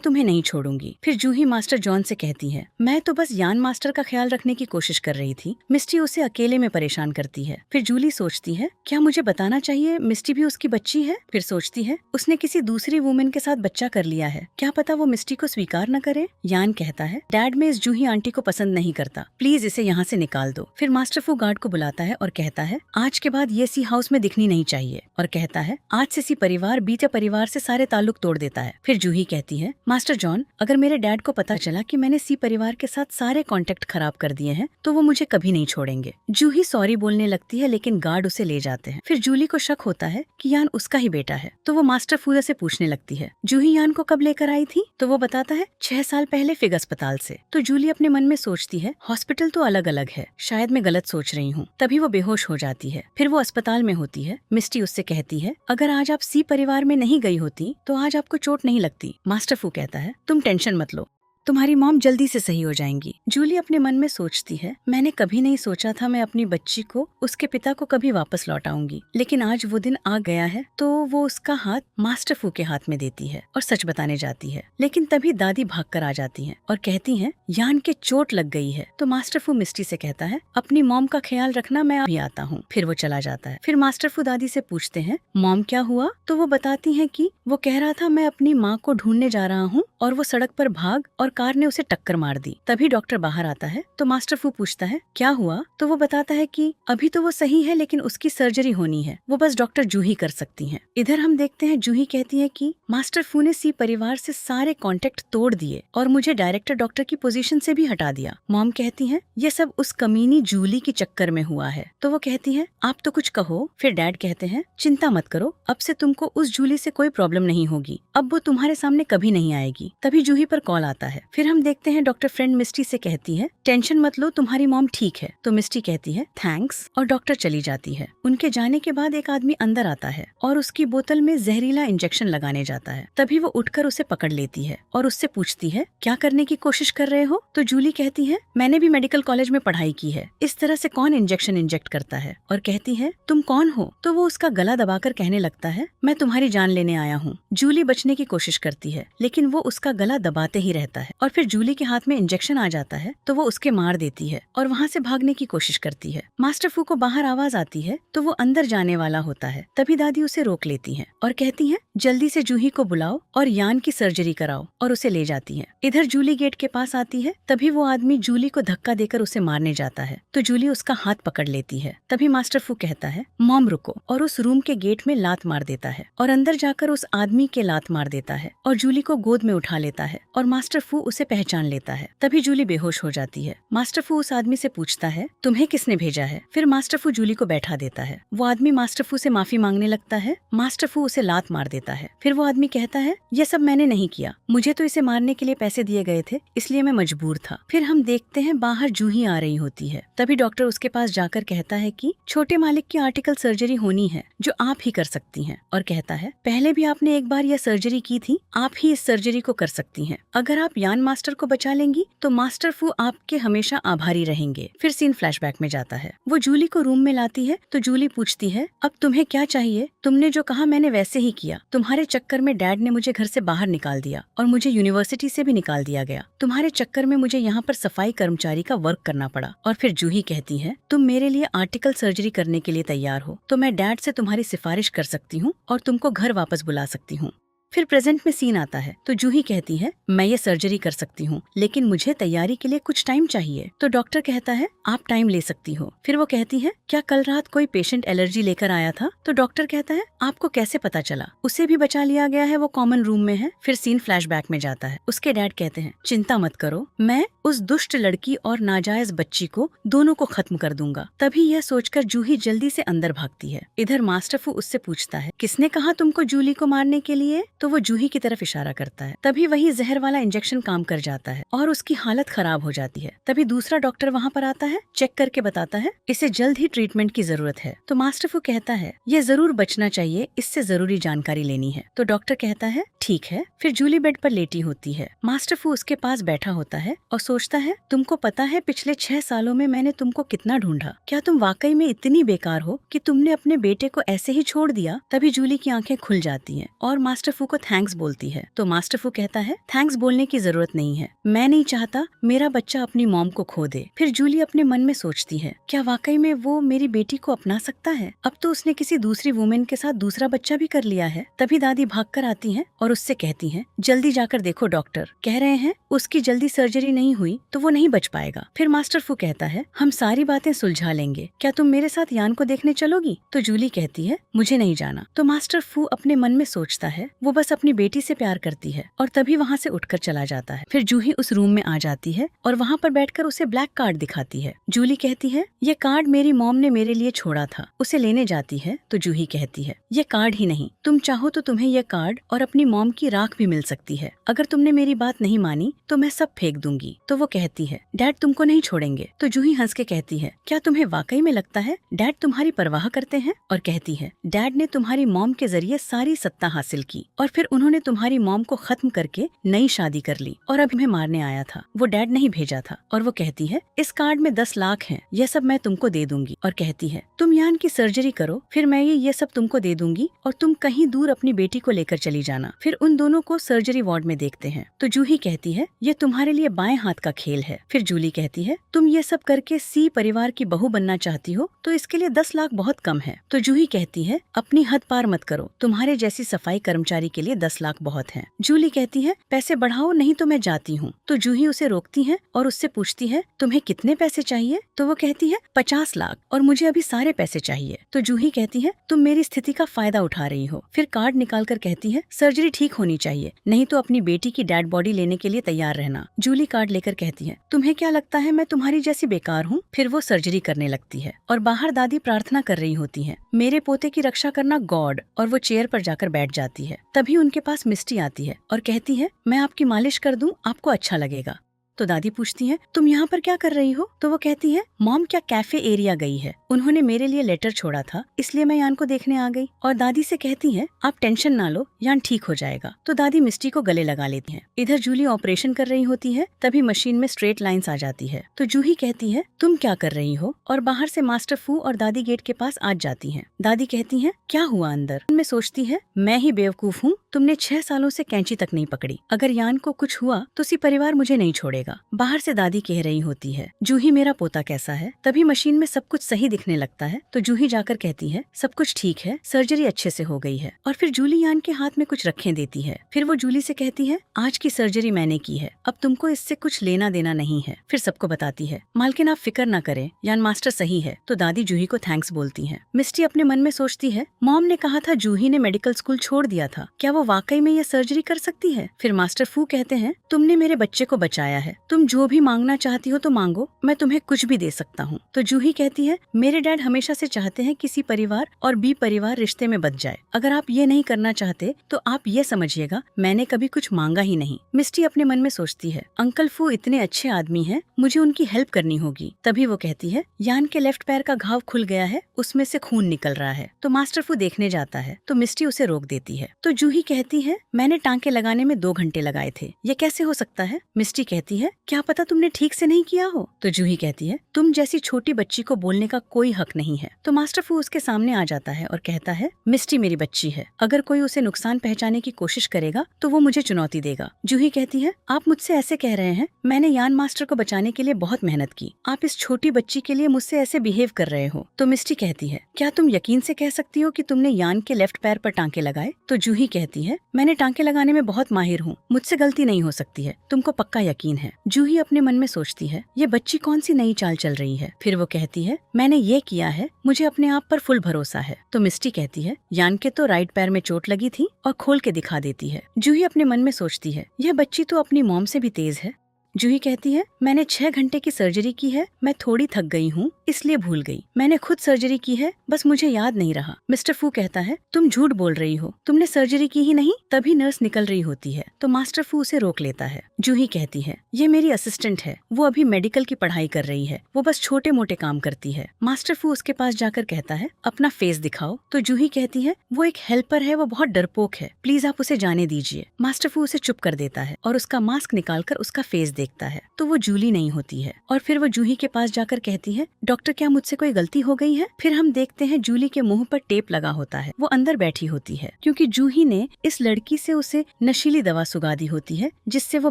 तुम्हें नहीं छोड़ूंगी। फिर जूही मास्टर जॉन से कहती है मैं तो बस यान मास्टर का ख्याल रखने की कोशिश कर रही थी, मिस्टी उसे अकेले में परेशान करती है। फिर जूली सोचती है क्या मुझे बताना चाहिए मिस्टी भी उसकी बच्ची है। फिर सोचती है उसने किसी दूसरी वुमेन के साथ बच्चा कर लिया है, क्या पता वो मिस्टी को स्वीकार न करे। यान कहता है डैड में इस जूही आंटी को पसंद नहीं करता, प्लीज इसे यहाँ से निकाल दो। फिर मास्टर फू गार्ड को बुलाता है और कहता है आज के बाद ये सी हाउस में दिखनी नहीं चाहिए, और कहता है आज से सी परिवार बीते परिवार से सारे ताल्लुक तोड़ देता है। फिर जूही कहती है मास्टर जॉन अगर मेरे डैड को पता चला कि मैंने सी परिवार के साथ सारे कॉन्टेक्ट खराब कर दिए हैं तो वो मुझे कभी नहीं छोड़ेंगे। जूही सॉरी बोलने लगती है लेकिन गार्ड उसे ले जाते हैं। फिर जूली को शक होता है कि यान उसका ही बेटा है, तो वो मास्टर फूजा से पूछने लगती है जूही यान को कब लेकर आई थी। तो वो बताता है 6 साल पहले फिग अस्पताल से। तो जूली अपने मन में सोचती है हॉस्पिटल तो अलग अलग है, शायद मैं गलत सोच रही हूँ। तभी वो बेहोश हो जाती है। फिर वो अस्पताल में होती है। मिस्टी उससे कहती है अगर आज आप सी परिवार में नहीं गई होती तो आज आपको चोट नहीं लगती। मास्टर फू कहता है तुम टेंशन मत लो, तुम्हारी मॉम जल्दी से सही हो जाएंगी। जूली अपने मन में सोचती है मैंने कभी नहीं सोचा था मैं अपनी बच्ची को उसके पिता को कभी वापस लौटाऊंगी, लेकिन आज वो दिन आ गया है। तो वो उसका हाथ मास्टर फू के हाथ में देती है और सच बताने जाती है, लेकिन तभी दादी भागकर आ जाती हैं और कहती हैं यान के चोट लग गई है। तो मास्टर फू मिस्टी से कहता है अपनी मॉम का ख्याल रखना, मैं अभी आता हूँ। फिर वो चला जाता है। फिर मास्टर फू दादी से पूछते हैं मॉम क्या हुआ। तो वो बताती है कि वो कह रहा था मैं अपनी माँ को ढूंढने जा रहा हूँ और वो सड़क पर भाग और कार ने उसे टक्कर मार दी। तभी डॉक्टर बाहर आता है। तो मास्टर फू पूछता है क्या हुआ। तो वो बताता है कि अभी तो वो सही है लेकिन उसकी सर्जरी होनी है, वो बस डॉक्टर जूही कर सकती हैं। इधर हम देखते हैं जूही कहती है कि मास्टर फू ने सी परिवार से सारे कॉन्टेक्ट तोड़ दिए और मुझे डायरेक्टर डॉक्टर की पोजीशन से भी हटा दिया। मॉम कहती है ये सब उस कमीनी जूली की चक्कर में हुआ है। तो वो कहती है आप तो कुछ कहो। फिर डैड कहते हैं चिंता मत करो, अब से तुमको उस जूली से कोई प्रॉब्लम नहीं होगी, अब वो तुम्हारे सामने कभी नहीं आएगी। तभी जूही पर कॉल आता है। फिर हम देखते हैं डॉक्टर फ्रेंड मिस्टी से कहती है टेंशन मत लो, तुम्हारी मॉम ठीक है। तो मिस्टी कहती है थैंक्स और डॉक्टर चली जाती है। उनके जाने के बाद एक आदमी अंदर आता है और उसकी बोतल में जहरीला इंजेक्शन लगाने जाता है। तभी वो उठकर उसे पकड़ लेती है और उससे पूछती है क्या करने की कोशिश कर रहे हो। तो जूली कहती है मैंने भी मेडिकल कॉलेज में पढ़ाई की है, इस तरह से कौन इंजेक्शन इंजेक्ट करता है। और कहती है तुम कौन हो। तो वो उसका गला दबाकर कहने लगता है मैं तुम्हारी जान लेने आया हूँ। जूली बचने की कोशिश करती है लेकिन वो उसका गला दबाते ही रहता है और फिर जूली के हाथ में इंजेक्शन आ जाता है तो वो उसके मार देती है और वहाँ से भागने की कोशिश करती है। मास्टर फू को बाहर आवाज आती है तो वो अंदर जाने वाला होता है। तभी दादी उसे रोक लेती है और कहती है जल्दी से जूही को बुलाओ और यान की सर्जरी कराओ, और उसे ले जाती है। इधर जूली गेट के पास आती है। तभी वो आदमी जूली को धक्का देकर उसे मारने जाता है तो जूली उसका हाथ पकड़ लेती है। तभी मास्टर फू कहता है मॉम रुको, और उस रूम के गेट में लात मार देता है और अंदर जाकर उस आदमी के लात मार देता है और जूली को गोद में उठा लेता है और मास्टर फू उसे पहचान लेता है। तभी जूली बेहोश हो जाती है। मास्टर फू उस आदमी से पूछता है तुम्हें किसने भेजा है। फिर मास्टर फू जूली को बैठा देता है। वो आदमी मास्टर फू से माफी मांगने लगता है। मास्टर फू उसे लात मार देता है। फिर वो आदमी कहता है ये सब मैंने नहीं किया, मुझे तो इसे मारने के लिए पैसे दिए गए थे, इसलिए मैं मजबूर था। फिर हम देखते हैं बाहर जूही आ रही होती है। तभी डॉक्टर उसके पास जाकर कहता है कि छोटे मालिक की आर्टिकल सर्जरी होनी है जो आप ही कर सकती हैं, और कहता है पहले भी आपने एक बार यह सर्जरी की थी, आप ही इस सर्जरी को कर सकती हैं। अगर आप यान मास्टर को बचा लेंगी तो मास्टर फू आपके हमेशा आभारी रहेंगे। फिर सीन फ्लैशबैक में जाता है। वो जूली को रूम में लाती है तो जूली पूछती है, अब तुम्हें क्या चाहिए? तुमने जो कहा मैंने वैसे ही किया। तुम्हारे चक्कर में डैड ने मुझे घर से बाहर निकाल दिया और मुझे यूनिवर्सिटी से भी निकाल दिया गया। तुम्हारे चक्कर में मुझे यहाँ पर सफाई कर्मचारी का वर्क करना पड़ा। और फिर जूही कहती है, तुम मेरे लिए आर्टिकल सर्जरी करने के लिए तैयार हो तो मैं डैड से तुम्हारी सिफारिश कर सकती हूँ और तुमको घर वापस बुला सकती हूँ। फिर प्रेजेंट में सीन आता है तो जूही कहती है, मैं ये सर्जरी कर सकती हूँ लेकिन मुझे तैयारी के लिए कुछ टाइम चाहिए। तो डॉक्टर कहता है, आप टाइम ले सकती हो। फिर वो कहती है, क्या कल रात कोई पेशेंट एलर्जी लेकर आया था? तो डॉक्टर कहता है, आपको कैसे पता चला? उसे भी बचा लिया गया है, वो कॉमन रूम में है। फिर सीन फ्लैशबैक में जाता है। उसके डैड कहते हैं, चिंता मत करो, मैं उस दुष्ट लड़की और नाजायज बच्ची को दोनों को खत्म कर दूंगा। तभी यह सोचकर जूही जल्दी से अंदर भागती है। इधर मास्टर फू उससे पूछता है, किसने कहा तुमको जूली को मारने के लिए? तो वो जूही की तरफ इशारा करता है। तभी वही जहर वाला इंजेक्शन काम कर जाता है और उसकी हालत खराब हो जाती है। तभी दूसरा डॉक्टर वहाँ पर आता है, चेक करके बताता है, इसे जल्द ही ट्रीटमेंट की जरूरत है। तो मास्टर फू कहता है, ये जरूर बचना चाहिए, इससे जरूरी जानकारी लेनी है। तो डॉक्टर कहता है, ठीक है। फिर जूली बेड पर लेटी होती है। मास्टर फू उसके पास बैठा होता है और सोचता है, तुमको पता है पिछले 6 सालों में मैंने तुमको कितना ढूंढा। क्या तुम वाकई में इतनी बेकार हो कि तुमने अपने बेटे को ऐसे ही छोड़ दिया? तभी जूली की आंखें खुल जाती हैं और मास्टर फू को थैंक्स बोलती है। तो मास्टर फू कहता है, थैंक्स बोलने की जरूरत नहीं है, मैं नहीं चाहता मेरा बच्चा अपनी मॉम को खो दे। फिर जूली अपने मन में सोचती है, क्या वाकई में वो मेरी बेटी को अपना सकता है? अब तो उसने किसी दूसरी वुमेन के साथ दूसरा बच्चा भी कर लिया है। तभी दादी भागकर आती हैं और उससे कहती हैं, जल्दी जाकर देखो, डॉक्टर कह रहे हैं उसकी जल्दी सर्जरी नहीं हुई तो वो नहीं बच पाएगा। फिर मास्टर फू कहता है, हम सारी बातें सुलझा लेंगे, क्या तुम मेरे साथ यान को देखने चलोगी? तो जूली कहती है, मुझे नहीं जाना। तो मास्टर फू अपने मन में सोचता है, वो बस अपनी बेटी से प्यार करती है और तभी वहाँ से उठकर चला जाता है। फिर जूही उस रूम में आ जाती है और वहाँ पर बैठकर उसे ब्लैक कार्ड दिखाती है। जूली कहती है, ये कार्ड मेरी मॉम ने मेरे लिए छोड़ा था। उसे लेने जाती है तो जूही कहती है, ये कार्ड ही नहीं, तुम चाहो तो तुम्हें ये कार्ड और अपनी मॉम की राख भी मिल सकती है। अगर तुमने मेरी बात नहीं मानी तो मैं सब फेंक दूंगी। तो वो कहती है, डैड तुमको नहीं छोड़ेंगे। तो जूही हंस के कहती है, क्या तुम्हें वाकई में लगता है डैड तुम्हारी परवाह करते हैं? और कहती है, डैड ने तुम्हारी मॉम के जरिए सारी सत्ता हासिल की और फिर उन्होंने तुम्हारी मॉम को खत्म करके नई शादी कर ली और अब हमें मारने आया था, वो डैड नहीं भेजा था। और वो कहती है, इस कार्ड में 10 लाख हैं, यह सब मैं तुमको दे दूंगी। और कहती है, तुम यान की सर्जरी करो, फिर मैं ये सब तुमको दे दूंगी और तुम कहीं दूर अपनी बेटी को लेकर चली जाना। फिर उन दोनों को सर्जरी वार्ड में देखते हैं। तो जूही कहती है, ये तुम्हारे लिए बाएं हाथ का खेल है। फिर जूली कहती है, तुम ये सब करके सी परिवार की बहू बनना चाहती हो तो इसके लिए 10 लाख बहुत कम है। तो जूही कहती है, अपनी हद पार मत करो, तुम्हारे जैसी सफाई कर्मचारी के लिए 10 लाख बहुत है। जूली कहती है, पैसे बढ़ाओ नहीं तो मैं जाती हूँ। तो जूही उसे रोकती है और उससे पूछती है, तुम्हें कितने पैसे चाहिए? तो वो कहती है, 50 लाख और मुझे अभी सारे पैसे चाहिए। तो जूही कहती है, तुम मेरी स्थिति का फायदा उठा रही हो। फिर कार्ड निकाल कर कहती है, सर्जरी ठीक होनी चाहिए, नहीं तो अपनी बेटी की डेड बॉडी लेने के लिए तैयार रहना। जूली कार्ड लेकर कहती है, तुम्हें क्या लगता है मैं तुम्हारी जैसी बेकार हूँ? फिर वो सर्जरी करने लगती है और बाहर दादी प्रार्थना कर रही होती है, मेरे पोते की रक्षा करना गॉड। और वो चेयर पर जाकर बैठ जाती है। तभी उनके पास मिस्टी आती है और कहती है, मैं आपकी मालिश कर दूं, आपको अच्छा लगेगा। तो दादी पूछती है, तुम यहाँ पर क्या कर रही हो? तो वो कहती है, मॉम क्या कैफे एरिया गई है, उन्होंने मेरे लिए लेटर छोड़ा था इसलिए मैं यान को देखने आ गई। और दादी से कहती है, आप टेंशन ना लो, यान ठीक हो जाएगा। तो दादी मिस्टी को गले लगा लेती है। इधर जूली ऑपरेशन कर रही होती है, तभी मशीन में स्ट्रेट लाइंस आ जाती है। तो जूही कहती है, तुम क्या कर रही हो? और बाहर से मास्टर फू और दादी गेट के पास आ जाती है। दादी कहती है, क्या हुआ अंदर? में सोचती है, मैं ही बेवकूफ हूँ, तुमने 6 सालों से कैंची तक नहीं पकड़ी, अगर यान को कुछ हुआ तो सी परिवार मुझे नहीं छोड़ेगा। बाहर से दादी कह रही होती है, जूही मेरा पोता कैसा है? तभी मशीन में सब कुछ सही दिखने लगता है। तो जूही जाकर कहती है, सब कुछ ठीक है, सर्जरी अच्छे से हो गई है। और फिर जूली यान के हाथ में कुछ रखें देती है। फिर वो जूली से कहती है, आज की सर्जरी मैंने की है, अब तुमको इससे कुछ लेना देना नहीं है। फिर सबको बताती है, मालकिन आप फिक्र न करें, यान मास्टर सही है। तो दादी जूही को थैंक्स बोलती है। मिस्टी अपने मन में सोचती है, मॉम ने कहा था जूही ने मेडिकल स्कूल छोड़ दिया था, क्या वो वाकई में ये सर्जरी कर सकती है? फिर मास्टर फू कहते हैं, तुमने मेरे बच्चे को बचाया है, तुम जो भी मांगना चाहती हो तो मांगो, मैं तुम्हें कुछ भी दे सकता हूँ। तो जूही कहती है, मेरे डैड हमेशा से चाहते हैं किसी परिवार और बी परिवार रिश्ते में बच जाए। अगर आप ये नहीं करना चाहते तो आप ये समझिएगा मैंने कभी कुछ मांगा ही नहीं। मिस्टी अपने मन में सोचती है, अंकल फू इतने अच्छे आदमी हैं, मुझे उनकी हेल्प करनी होगी। तभी वो कहती है, यान के लेफ्ट पैर का घाव खुल गया है, उसमें से खून निकल रहा है। तो मास्टर फू देखने जाता है तो मिस्टी उसे रोक देती है। तो जूही कहती है, मैंने टांके लगाने में 2 घंटे लगाए थे, ये कैसे हो सकता है? मिस्टी कहती है, क्या पता तुमने ठीक से नहीं किया हो। तो जूही कहती है, तुम जैसी छोटी बच्ची को बोलने का कोई हक नहीं है। तो मास्टर फू उसके सामने आ जाता है और कहता है, मिस्टी मेरी बच्ची है, अगर कोई उसे नुकसान पहुंचाने की कोशिश करेगा तो वो मुझे चुनौती देगा। जूही कहती है, आप मुझसे ऐसे कह रहे हैं, मैंने यान मास्टर को बचाने के लिए बहुत मेहनत की, आप इस छोटी बच्ची के लिए मुझसे ऐसे बिहेव कर रहे हो। तो मिस्टी कहती है, क्या तुम यकीन से कह सकती हो कि तुमने यान के लेफ्ट पैर पर टांके लगाए? तो जूही कहती है, मैंने टांके लगाने में बहुत माहिर हूँ, मुझसे गलती नहीं हो सकती है, तुमको पक्का यकीन है। जूही अपने मन में सोचती है, ये बच्ची कौन सी नई चाल चल रही है। फिर वो कहती है, मैंने ये किया है, मुझे अपने आप पर फुल भरोसा है। तो मिस्टी कहती है, यान के तो राइट पैर में चोट लगी थी और खोल के दिखा देती है। जूही अपने मन में सोचती है, यह बच्ची तो अपनी मॉम से भी तेज है। जूही कहती है, मैंने 6 घंटे की सर्जरी की है, मैं थोड़ी थक गई हूँ इसलिए भूल गई, मैंने खुद सर्जरी की है, बस मुझे याद नहीं रहा। मिस्टर फू कहता है, तुम झूठ बोल रही हो, तुमने सर्जरी की ही नहीं। तभी नर्स निकल रही होती है तो मास्टर फू उसे रोक लेता है। जूही कहती है, ये मेरी असिस्टेंट है, वो अभी मेडिकल की पढ़ाई कर रही है, वो बस छोटे मोटे काम करती है। मास्टर फू उसके पास जाकर कहता है, अपना फेस दिखाओ। तो जूही कहती है, वो एक हेल्पर है, वो बहुत डरपोक है, प्लीज आप उसे जाने दीजिए। मास्टर फू उसे चुप कर देता है और उसका मास्क निकालकर उसका फेस देखता है तो वो जूली नहीं होती है। और फिर वो जूही के पास जाकर कहती है, डॉक्टर क्या मुझसे कोई गलती हो गई है? फिर हम देखते हैं जूली के मुंह पर टेप लगा होता है, वो अंदर बैठी होती है क्योंकि जूही ने इस लड़की से उसे नशीली दवा सुगा दी होती है जिससे वो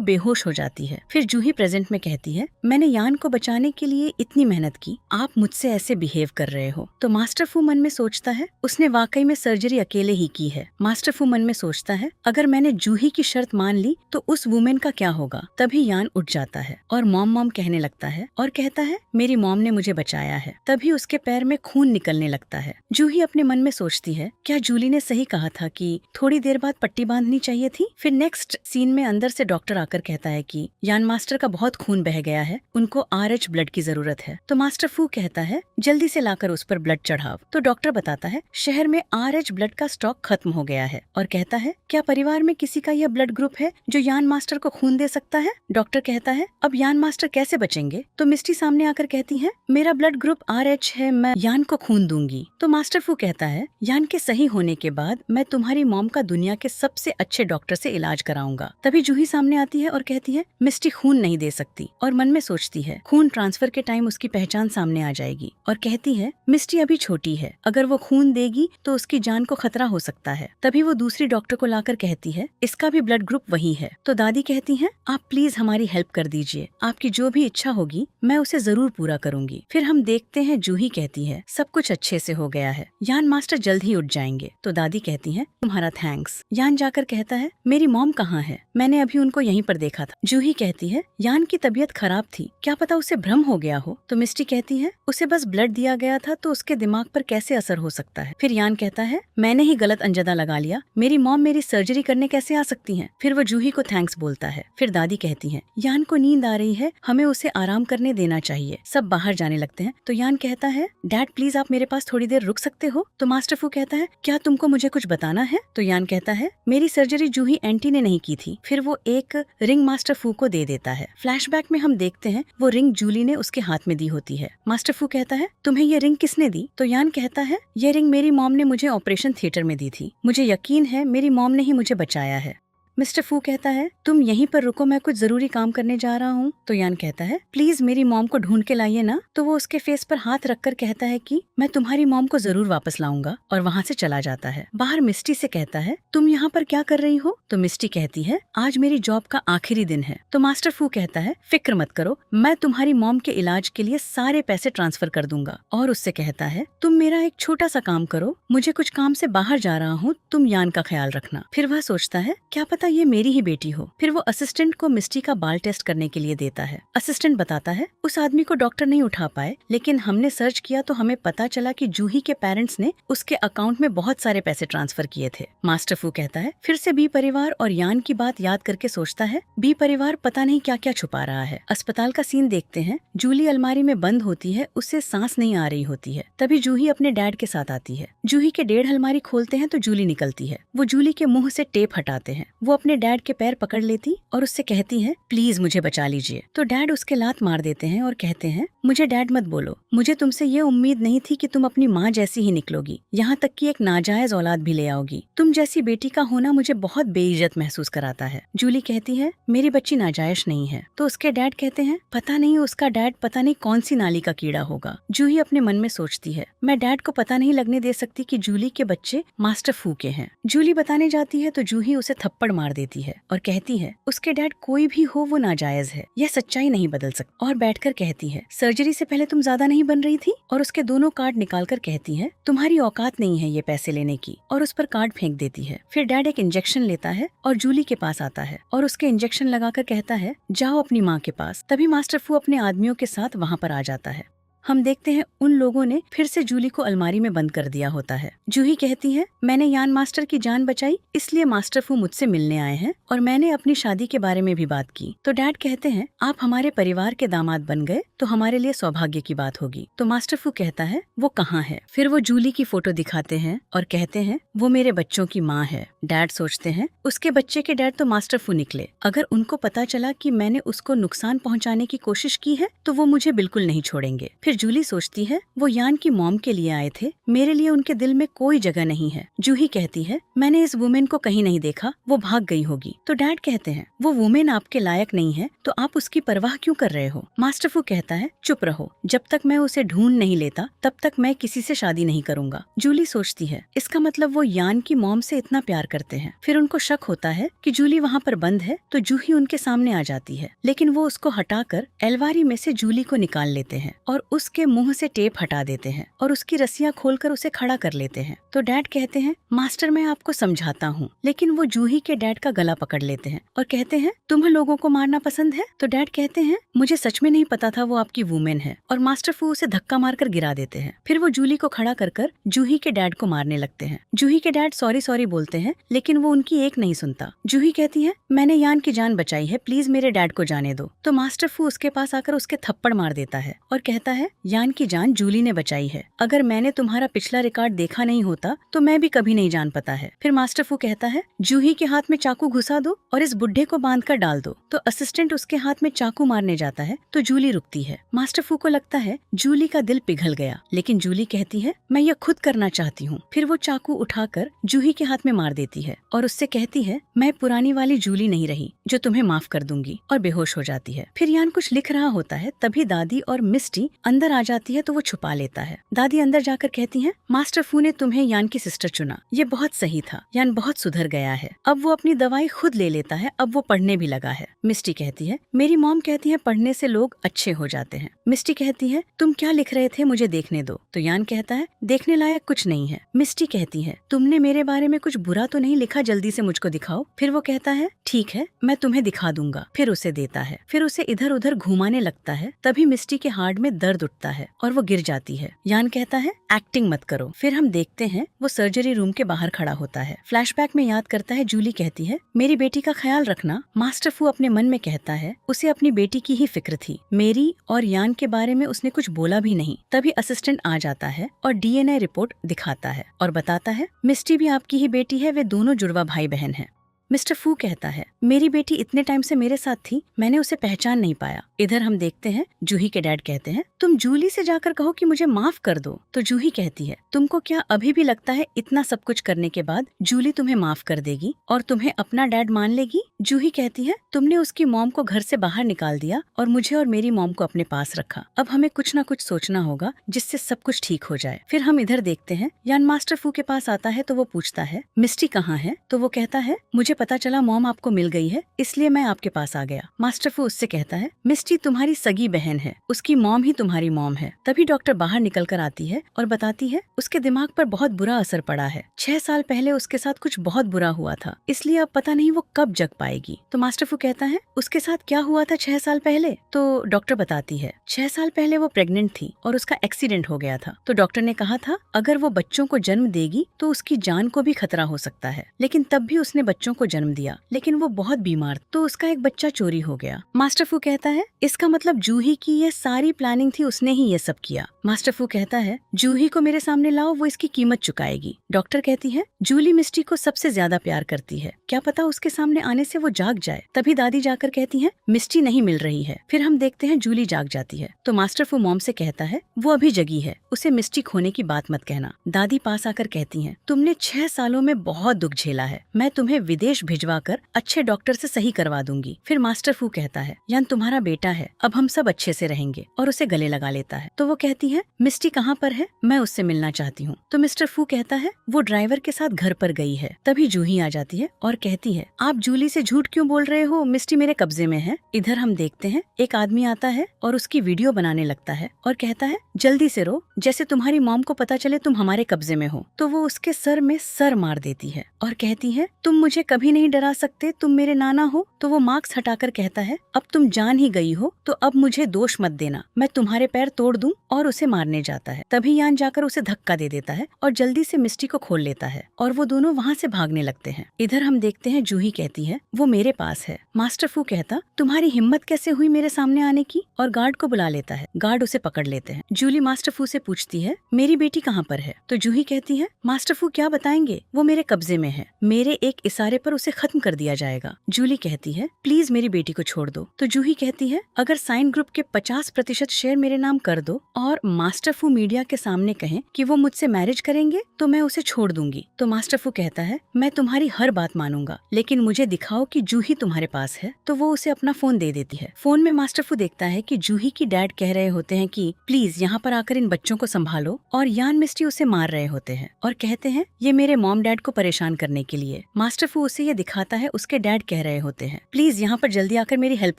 बेहोश हो जाती है। फिर जूही प्रेजेंट में कहती है, मैंने यान को बचाने के लिए इतनी मेहनत की, आप मुझसे ऐसे बिहेव कर रहे हो। तो मास्टर फू मन में सोचता है, उसने वाकई में सर्जरी अकेले ही की है। मास्टर फू मन में सोचता है, अगर मैंने जूही की शर्त मान ली तो उस वुमेन का क्या होगा। तभी यान उठ जाता है और मॉम मॉम कहने लगता है और कहता है, मेरी मॉम ने मुझे बचाया है। तभी उसके पैर में खून निकलने लगता है। जूही अपने मन में सोचती है, क्या जूली ने सही कहा था कि थोड़ी देर बाद पट्टी बांधनी चाहिए थी। फिर नेक्स्ट सीन में अंदर से डॉक्टर आकर कहता है कि यान मास्टर का बहुत खून बह गया है, उनको RH ब्लड की जरूरत है। तो मास्टर फू कहता है, जल्दी से लाकर उस पर ब्लड चढ़ाओ। तो डॉक्टर बताता है, शहर में RH ब्लड का स्टॉक खत्म हो गया है। और कहता है, क्या परिवार में किसी का यह ब्लड ग्रुप है जो यान मास्टर को खून दे सकता है? डॉक्टर कहता है, अब यान मास्टर कैसे बचेंगे? तो मिस्टी सामने आकर कहती है, मेरा ब्लड ग्रुप RH है, मैं यान को खून दूंगी। तो मास्टर फू कहता है, यान के सही होने के बाद मैं तुम्हारी मॉम का दुनिया के सबसे अच्छे डॉक्टर से इलाज कराऊंगा। तभी जूही सामने आती है और कहती है, मिस्टी खून नहीं दे सकती। और मन में सोचती है, खून ट्रांसफर के टाइम उसकी पहचान सामने आ जाएगी। और कहती है, मिस्टी अभी छोटी है, अगर वो खून देगी तो उसकी जान को खतरा हो सकता है। तभी वो दूसरी डॉक्टर को लाकर कहती है, इसका भी ब्लड ग्रुप वही है। तो दादी कहती है, आप प्लीज हमारी हेल्प कर दीजिए, आपकी जो भी इच्छा होगी मैं उसे जरूर पूरा करूंगी। फिर हम देखते हैं जूही कहती है, सब कुछ अच्छे से हो गया है, यान मास्टर जल्द ही उठ जाएंगे। तो दादी कहती है, तुम्हारा थैंक्स। यान जाकर कहता है, मेरी मॉम कहाँ है? मैंने अभी उनको यहीं पर देखा था। जूही कहती है, यान की तबीयत खराब थी, क्या पता उसे भ्रम हो गया हो। तो मिस्टी कहती है, उसे बस ब्लड दिया गया था तो उसके दिमाग पर कैसे असर हो सकता है। फिर यान कहता है, मैंने ही गलत अंजदा लगा लिया, मेरी मॉम मेरी सर्जरी करने कैसे आ सकती है। फिर वो जूही को थैंक्स बोलता है। फिर दादी कहती है, यान को नींद आ रही है, हमें उसे आराम करने देना चाहिए। सब बाहर जाने लगते हैं तो यान कहता है, डैड प्लीज आप मेरे पास थोड़ी देर रुक सकते हो। तो मास्टर फू कहता है, क्या तुमको मुझे कुछ बताना है? तो यान कहता है, मेरी सर्जरी जूही एंटी ने नहीं की थी। फिर वो एक रिंग मास्टर फू को दे देता है। फ्लैशबैक में हम देखते हैं वो रिंग जूली ने उसके हाथ में दी होती है। मास्टर फू कहता है, तुम्हें ये रिंग किसने दी? तो यान कहता है, ये रिंग मेरी मॉम ने मुझे ऑपरेशन थिएटर में दी थी, मुझे यकीन है मेरी मॉम ने ही मुझे बचाया है। मिस्टर फू कहता है, तुम यहीं पर रुको, मैं कुछ जरूरी काम करने जा रहा हूँ। तो यान कहता है, प्लीज मेरी मॉम को ढूंढ के लाइए ना। तो वो उसके फेस पर हाथ रखकर कहता है कि मैं तुम्हारी मॉम को जरूर वापस लाऊंगा, और वहाँ से चला जाता है। बाहर मिस्टी से कहता है, तुम यहाँ पर क्या कर रही हो? तो मिस्टी कहती है, आज मेरी जॉब का आखिरी दिन है। तो मास्टर फू कहता है, फिक्र मत करो, मैं तुम्हारी मॉम के इलाज के लिए सारे पैसे ट्रांसफर कर दूंगा। और उससे कहता है, तुम मेरा एक छोटा सा काम करो, मुझे कुछ काम से बाहर जा रहा हूँ, तुम यान का ख्याल रखना। फिर वह सोचता है, क्या पता ये मेरी ही बेटी हो। फिर वो असिस्टेंट को मिस्टी का बाल टेस्ट करने के लिए देता है। असिस्टेंट बताता है उस आदमी को डॉक्टर नहीं उठा पाए, लेकिन हमने सर्च किया तो हमें पता चला कि जूही के पेरेंट्स ने उसके अकाउंट में बहुत सारे पैसे ट्रांसफर किए थे। मास्टर फू कहता है फिर से बी परिवार और यान की बात याद करके सोचता है बी परिवार पता नहीं क्या क्या छुपा रहा है। अस्पताल का सीन देखते हैं। जूली अलमारी में बंद होती है, उससे सांस नहीं आ रही होती है। तभी जूही अपने डैड के साथ आती है। जूही के 1.5 अलमारी खोलते हैं तो जूली निकलती है। वो जूली के मुंह से टेप हटाते हैं। वो अपने डैड के पैर पकड़ लेती और उससे कहती है प्लीज मुझे बचा लीजिए। तो डैड उसके लात मार देते हैं और कहते हैं मुझे डैड मत बोलो, मुझे तुमसे ये उम्मीद नहीं थी कि तुम अपनी माँ जैसी ही निकलोगी, यहाँ तक कि एक नाजायज औलाद भी ले आओगी। तुम जैसी बेटी का होना मुझे बहुत बेइज्जत महसूस कराता है। जूली कहती है मेरी बच्ची नाजायज नहीं है। तो उसके डैड कहते हैं पता नहीं उसका डैड पता नहीं कौन सी नाली का कीड़ा होगा। जूही अपने मन में सोचती है मैं डैड को पता नहीं लगने दे सकती कि जूली के बच्चे मास्टर फू के हैं। जूली बताने जाती है तो जूही उसे थप्पड़ मार देती है और कहती है उसके डैड कोई भी हो वो नाजायज है, यह सच्चाई नहीं बदल सकती। और बैठकर कहती है सर्जरी से पहले तुम ज्यादा नहीं बन रही थी। और उसके दोनों कार्ड निकालकर कहती है तुम्हारी औकात नहीं है ये पैसे लेने की, और उस पर कार्ड फेंक देती है। फिर डैड एक इंजेक्शन लेता है और जूली के पास आता है और उसके इंजेक्शन लगाकर कहता है जाओ अपनी माँ के पास। तभी मास्टर फू अपने आदमियों के साथ वहाँ पर आ जाता है। हम देखते हैं उन लोगों ने फिर से जूली को अलमारी में बंद कर दिया होता है। जूही कहती है मैंने यान मास्टर की जान बचाई, इसलिए मास्टर फू मुझसे मिलने आए हैं और मैंने अपनी शादी के बारे में भी बात की। तो डैड कहते हैं आप हमारे परिवार के दामाद बन गए तो हमारे लिए सौभाग्य की बात होगी। तो मास्टर फू कहता है वो कहाँ है। फिर वो जूली की फोटो दिखाते हैं और कहते हैं वो मेरे बच्चों की माँ है। डैड सोचते हैं उसके बच्चे के डैड तो मास्टर फू निकले। अगर उनको पता चला कि मैंने उसको नुकसान पहुँचाने की कोशिश की है तो वो मुझे बिल्कुल नहीं छोड़ेंगे। फिर जूली सोचती है वो यान की मॉम के लिए आए थे, मेरे लिए उनके दिल में कोई जगह नहीं है। जूही कहती है मैंने इस वुमेन को कहीं नहीं देखा, वो भाग गई होगी। तो डैड कहते हैं वो वुमेन आपके लायक नहीं है तो आप उसकी परवाह क्यों कर रहे हो। मास्टर फू कहता है चुप रहो, जब तक मैं उसे ढूंढ नहीं लेता तब तक मैं किसी से शादी नहीं करूंगा। जूली सोचती है इसका मतलब वो यान की मॉम से इतना प्यार करते हैं। फिर उनको शक होता है कि जूली वहाँ पर बंद है तो जूही उनके सामने आ जाती है, लेकिन वो उसको हटाकर अलमारी में से जूली को निकाल लेते हैं और उसके मुंह से टेप हटा देते हैं और उसकी रस्सियां खोलकर उसे खड़ा कर लेते हैं। तो डैड कहते हैं मास्टर मैं आपको समझाता हूँ, लेकिन वो जूही के डैड का गला पकड़ लेते हैं और कहते हैं तुम्हें लोगों को मारना पसंद है। तो डैड कहते हैं मुझे सच में नहीं पता था वो आपकी वुमेन है, और मास्टर फू उसे धक्का मारकर गिरा देते हैं। फिर वो जूली को खड़ा कर जूही के डैड को मारने लगते हैं। जूही के डैड सॉरी सॉरी बोलते हैं, लेकिन वो उनकी एक नहीं सुनता। जूही कहती है मैंने यान की जान बचाई है, प्लीज मेरे डैड को जाने दो। तो मास्टर फू उसके पास आकर उसके थप्पड़ मार देता है और कहता है यान की जान जूली ने बचाई है, अगर मैंने तुम्हारा पिछला रिकॉर्ड देखा नहीं होता तो मैं भी कभी नहीं जान पाता है। फिर मास्टर फू कहता है जूही के हाथ में चाकू घुसा दो और इस बुढ़े को बांध कर डाल दो। तो असिस्टेंट उसके हाथ में चाकू मारने जाता है तो जूली रुकती है। मास्टर फू को लगता है जूली का दिल पिघल गया, लेकिन जूली कहती है मैं यह खुद करना चाहती हूँ। फिर वो चाकू उठाकर जूही के हाथ में मार देती है और उससे कहती है मैं पुरानी वाली जूली नहीं रही जो तुम्हें माफ कर दूंगी, और बेहोश हो जाती है। फिर यान कुछ लिख रहा होता है, तभी दादी और मिस्टी अंदर आ जाती है तो वो छुपा लेता है। दादी अंदर जाकर कहती हैं मास्टर फू ने तुम्हें यान की सिस्टर चुना, ये बहुत सही था, यान बहुत सुधर गया है, अब वो अपनी दवाई खुद ले लेता है, अब वो पढ़ने भी लगा है। मिस्टी कहती है मेरी मॉम कहती है पढ़ने से लोग अच्छे हो जाते हैं। मिस्टी कहती है तुम क्या लिख रहे थे, मुझे देखने दो। तो यान कहता है देखने लायक कुछ नहीं है। मिस्टी कहती है तुमने मेरे बारे में कुछ बुरा तो नहीं लिखा, जल्दी से मुझको दिखाओ। फिर वो कहता है ठीक है मैं तुम्हें दिखा दूंगा। फिर उसे देता है, फिर उसे इधर उधर घुमाने लगता है। तभी मिस्टी के हार्ट में दर्द उठता है और वो गिर जाती है। यान कहता है एक्टिंग मत करो। फिर हम देखते हैं वो सर्जरी रूम के बाहर खड़ा होता है। फ्लैशबैक में याद करता है जूली कहती है मेरी बेटी का ख्याल रखना। मास्टर फू अपने मन में कहता है उसे अपनी बेटी की ही फिक्र थी, मेरी और यान के बारे में उसने कुछ बोला भी नहीं। तभी असिस्टेंट आ जाता है और DNA रिपोर्ट दिखाता है और बताता है मिस्टी भी आपकी ही बेटी है, वे दोनों जुड़वा भाई बहन हैं। मिस्टर फू कहता है मेरी बेटी इतने टाइम से मेरे साथ थी, मैंने उसे पहचान नहीं पाया। इधर हम देखते हैं जूही के डैड कहते हैं तुम जूली से जाकर कहो कि मुझे माफ कर दो। तो जूही कहती है तुमको क्या अभी भी लगता है इतना सब कुछ करने के बाद जूली तुम्हें माफ कर देगी और तुम्हें अपना डैड मान लेगी। जूही कहती है तुमने उसकी मॉम को घर से बाहर निकाल दिया और मुझे और मेरी मॉम को अपने पास रखा, अब हमें कुछ ना कुछ सोचना होगा जिससे सब कुछ ठीक हो जाए। फिर हम इधर देखते हैं यान मास्टर फू के पास आता है तो वो पूछता है मिस्टी कहाँ है। तो वो कहता है मुझे पता चला मॉम आपको मिल गई है, इसलिए मैं आपके पास आ गया। मास्टर फू उससे कहता है, मिस्टी तुम्हारी सगी बहन है, उसकी मॉम ही तुम्हारी मॉम है। तभी डॉक्टर बाहर निकल कर आती है और बताती है उसके दिमाग पर बहुत बुरा असर पड़ा है। 6 साल पहले उसके साथ कुछ बहुत बुरा हुआ था, इसलिए अब पता नहीं वो कब जग पाएगी। तो मास्टर फू कहता है, उसके साथ क्या हुआ था 6 साल पहले? तो डॉक्टर बताती है 6 साल पहले वो प्रेग्नेंट थी और उसका एक्सीडेंट हो गया था। तो डॉक्टर ने कहा था अगर वो बच्चों को जन्म देगी तो उसकी जान को भी खतरा हो सकता है, लेकिन तब भी उसने बच्चों को जन्म दिया, लेकिन वो बहुत बीमार, तो उसका एक बच्चा चोरी हो गया। मास्टर फू कहता है इसका मतलब जूही की ये सारी प्लानिंग थी, उसने ही ये सब किया। मास्टर फू कहता है जूही को मेरे सामने लाओ, वो इसकी कीमत चुकाएगी। डॉक्टर कहती है जूली मिस्टी को सबसे ज्यादा प्यार करती है, क्या पता उसके सामने आने से वो जाग जाए। तभी दादी जाकर कहती है मिस्टी नहीं मिल रही है। फिर हम देखते हैं जूली जाग जाती है। तो मास्टर फू मॉम से कहता है वो अभी जगी है, उसे मिस्टी खोने की बात मत कहना। दादी पास आकर कहती है तुमने 6 सालों में बहुत दुख झेला है, मैं तुम्हें विदेश भिजवा कर अच्छे डॉक्टर से सही करवा दूंगी। फिर मास्टर फू कहता है यान तुम्हारा बेटा है, अब हम सब अच्छे से रहेंगे, और उसे गले लगा लेता है। तो वो कहती है मिस्टी कहाँ पर है, मैं उससे मिलना चाहती हूँ। तो मिस्टर फू कहता है वो ड्राइवर के साथ घर पर गई है। तभी जूही आ जाती है और कहती है आप जूली से झूठ क्यों बोल रहे हो, मिस्टी मेरे कब्जे में है। इधर हम देखते हैं एक आदमी आता है और उसकी वीडियो बनाने लगता है और कहता है जल्दी से रो, जैसे तुम्हारी मॉम को पता चले तुम हमारे कब्जे में हो। तो वो उसके सर में सर मार देती है और कहती है तुम मुझे कभी नहीं डरा सकते, तुम मेरे नाना हो। तो वो मास्क हटाकर कहता है अब तुम जान ही गई हो तो अब मुझे दोष मत देना, मैं तुम्हारे पैर तोड़ दूं, और उसे मारने जाता है। तभी यान जाकर उसे धक्का दे देता है और जल्दी से मिस्टी को खोल लेता है और वो दोनों वहाँ से भागने लगते हैं। इधर हम देखते हैं जूही कहती है वो मेरे पास है। मास्टर फू कहता तुम्हारी हिम्मत कैसे हुई मेरे सामने आने की, और गार्ड को बुला लेता है। गार्ड उसे पकड़ लेते हैं। जूली मास्टर फू से पूछती है मेरी बेटी कहाँ पर है। तो जूही कहती है मास्टर फू क्या बताएंगे, वो मेरे कब्जे में है, मेरे एक इशारे पर उसे खत्म कर दिया जाएगा। जूली कहती है प्लीज मेरी बेटी को छोड़ दो। तो जूही कहती है अगर साइन ग्रुप के 50% शेयर मेरे नाम कर दो और मास्टर फू मीडिया के सामने कहें कि वो मुझसे मैरिज करेंगे तो मैं उसे छोड़ दूंगी। तो मास्टर फू कहता है मैं तुम्हारी हर बात मानूंगा, लेकिन मुझे दिखाओ कि जूही तुम्हारे पास है। तो वो उसे अपना फोन दे देती है। फोन में मास्टर फू देखता है कि जूही की डैड कह रहे होते हैं कि प्लीज यहाँ पर आकर इन बच्चों को संभालो, और यान मिस्टी उसे मार रहे होते हैं और कहते हैं ये मेरे मॉम डैड को परेशान करने के लिए। मास्टर फू उसे ये दिखाता है उसके डैड कह रहे होते हैं प्लीज यहाँ पर जल्दी आकर मेरी हेल्प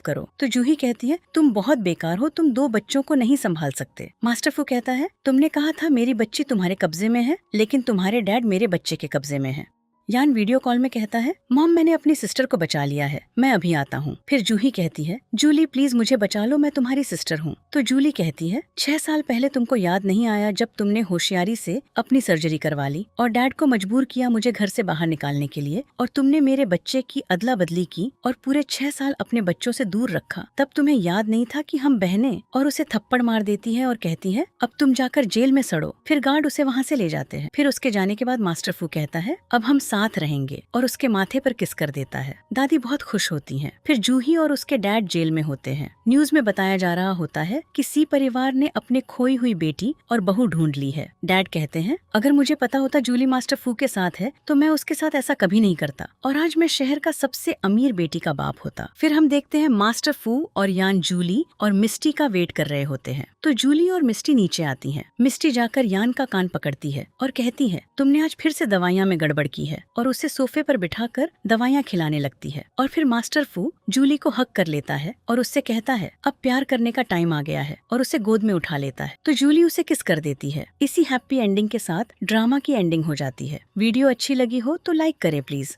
करो। तो जूही कहती है तुम बहुत बेकार हो, तुम 2 बच्चों को नहीं संभाल सकते। मास्टर फू कहता है तुमने कहा था मेरी बच्ची तुम्हारे कब्जे में है, लेकिन तुम्हारे डैड मेरे बच्चे के कब्जे में है। यान वीडियो कॉल में कहता है मॉम मैंने अपनी सिस्टर को बचा लिया है, मैं अभी आता हूँ। फिर जूही कहती है जूली प्लीज मुझे बचा लो, मैं तुम्हारी सिस्टर हूँ। तो जूली कहती है 6 साल पहले तुमको याद नहीं आया जब तुमने होशियारी से अपनी सर्जरी करवा ली और डैड को मजबूर किया मुझे घर से बाहर निकालने के लिए, और तुमने मेरे बच्चे की अदला बदली की और पूरे 6 साल अपने बच्चों से दूर रखा। तब तुम्हें याद नहीं था कि हम बहनें, और उसे थप्पड़ मार देती है और कहती है अब तुम जाकर जेल में सड़ो। फिर गार्ड उसे वहाँ से ले जाते हैं। फिर उसके जाने के बाद मास्टर फू कहता है अब हम साथ रहेंगे, और उसके माथे पर किस कर देता है। दादी बहुत खुश होती हैं। फिर जूही और उसके डैड जेल में होते हैं। न्यूज में बताया जा रहा होता है कि सी परिवार ने अपने खोई हुई बेटी और बहू ढूंढ ली है। डैड कहते हैं अगर मुझे पता होता जूली मास्टर फू के साथ है तो मैं उसके साथ ऐसा कभी नहीं करता, और आज मैं शहर का सबसे अमीर बेटी का बाप होता। फिर हम देखते हैं मास्टर फू और यान जूली और मिस्टी का वेट कर रहे होते हैं। तो जूली और मिस्टी नीचे आती हैं। मिस्टी जाकर यान का कान पकड़ती है और कहती है तुमने आज फिर से दवाइयाँ में गड़बड़ की है, और उसे सोफे पर बिठाकर दवाइयाँ खिलाने लगती है। और फिर मास्टर फू जूली को हक कर लेता है और उससे कहता है अब प्यार करने का टाइम आ गया है, और उसे गोद में उठा लेता है। तो जूली उसे किस कर देती है। इसी हैप्पी एंडिंग के साथ ड्रामा की एंडिंग हो जाती है। वीडियो अच्छी लगी हो तो लाइक करें प्लीज।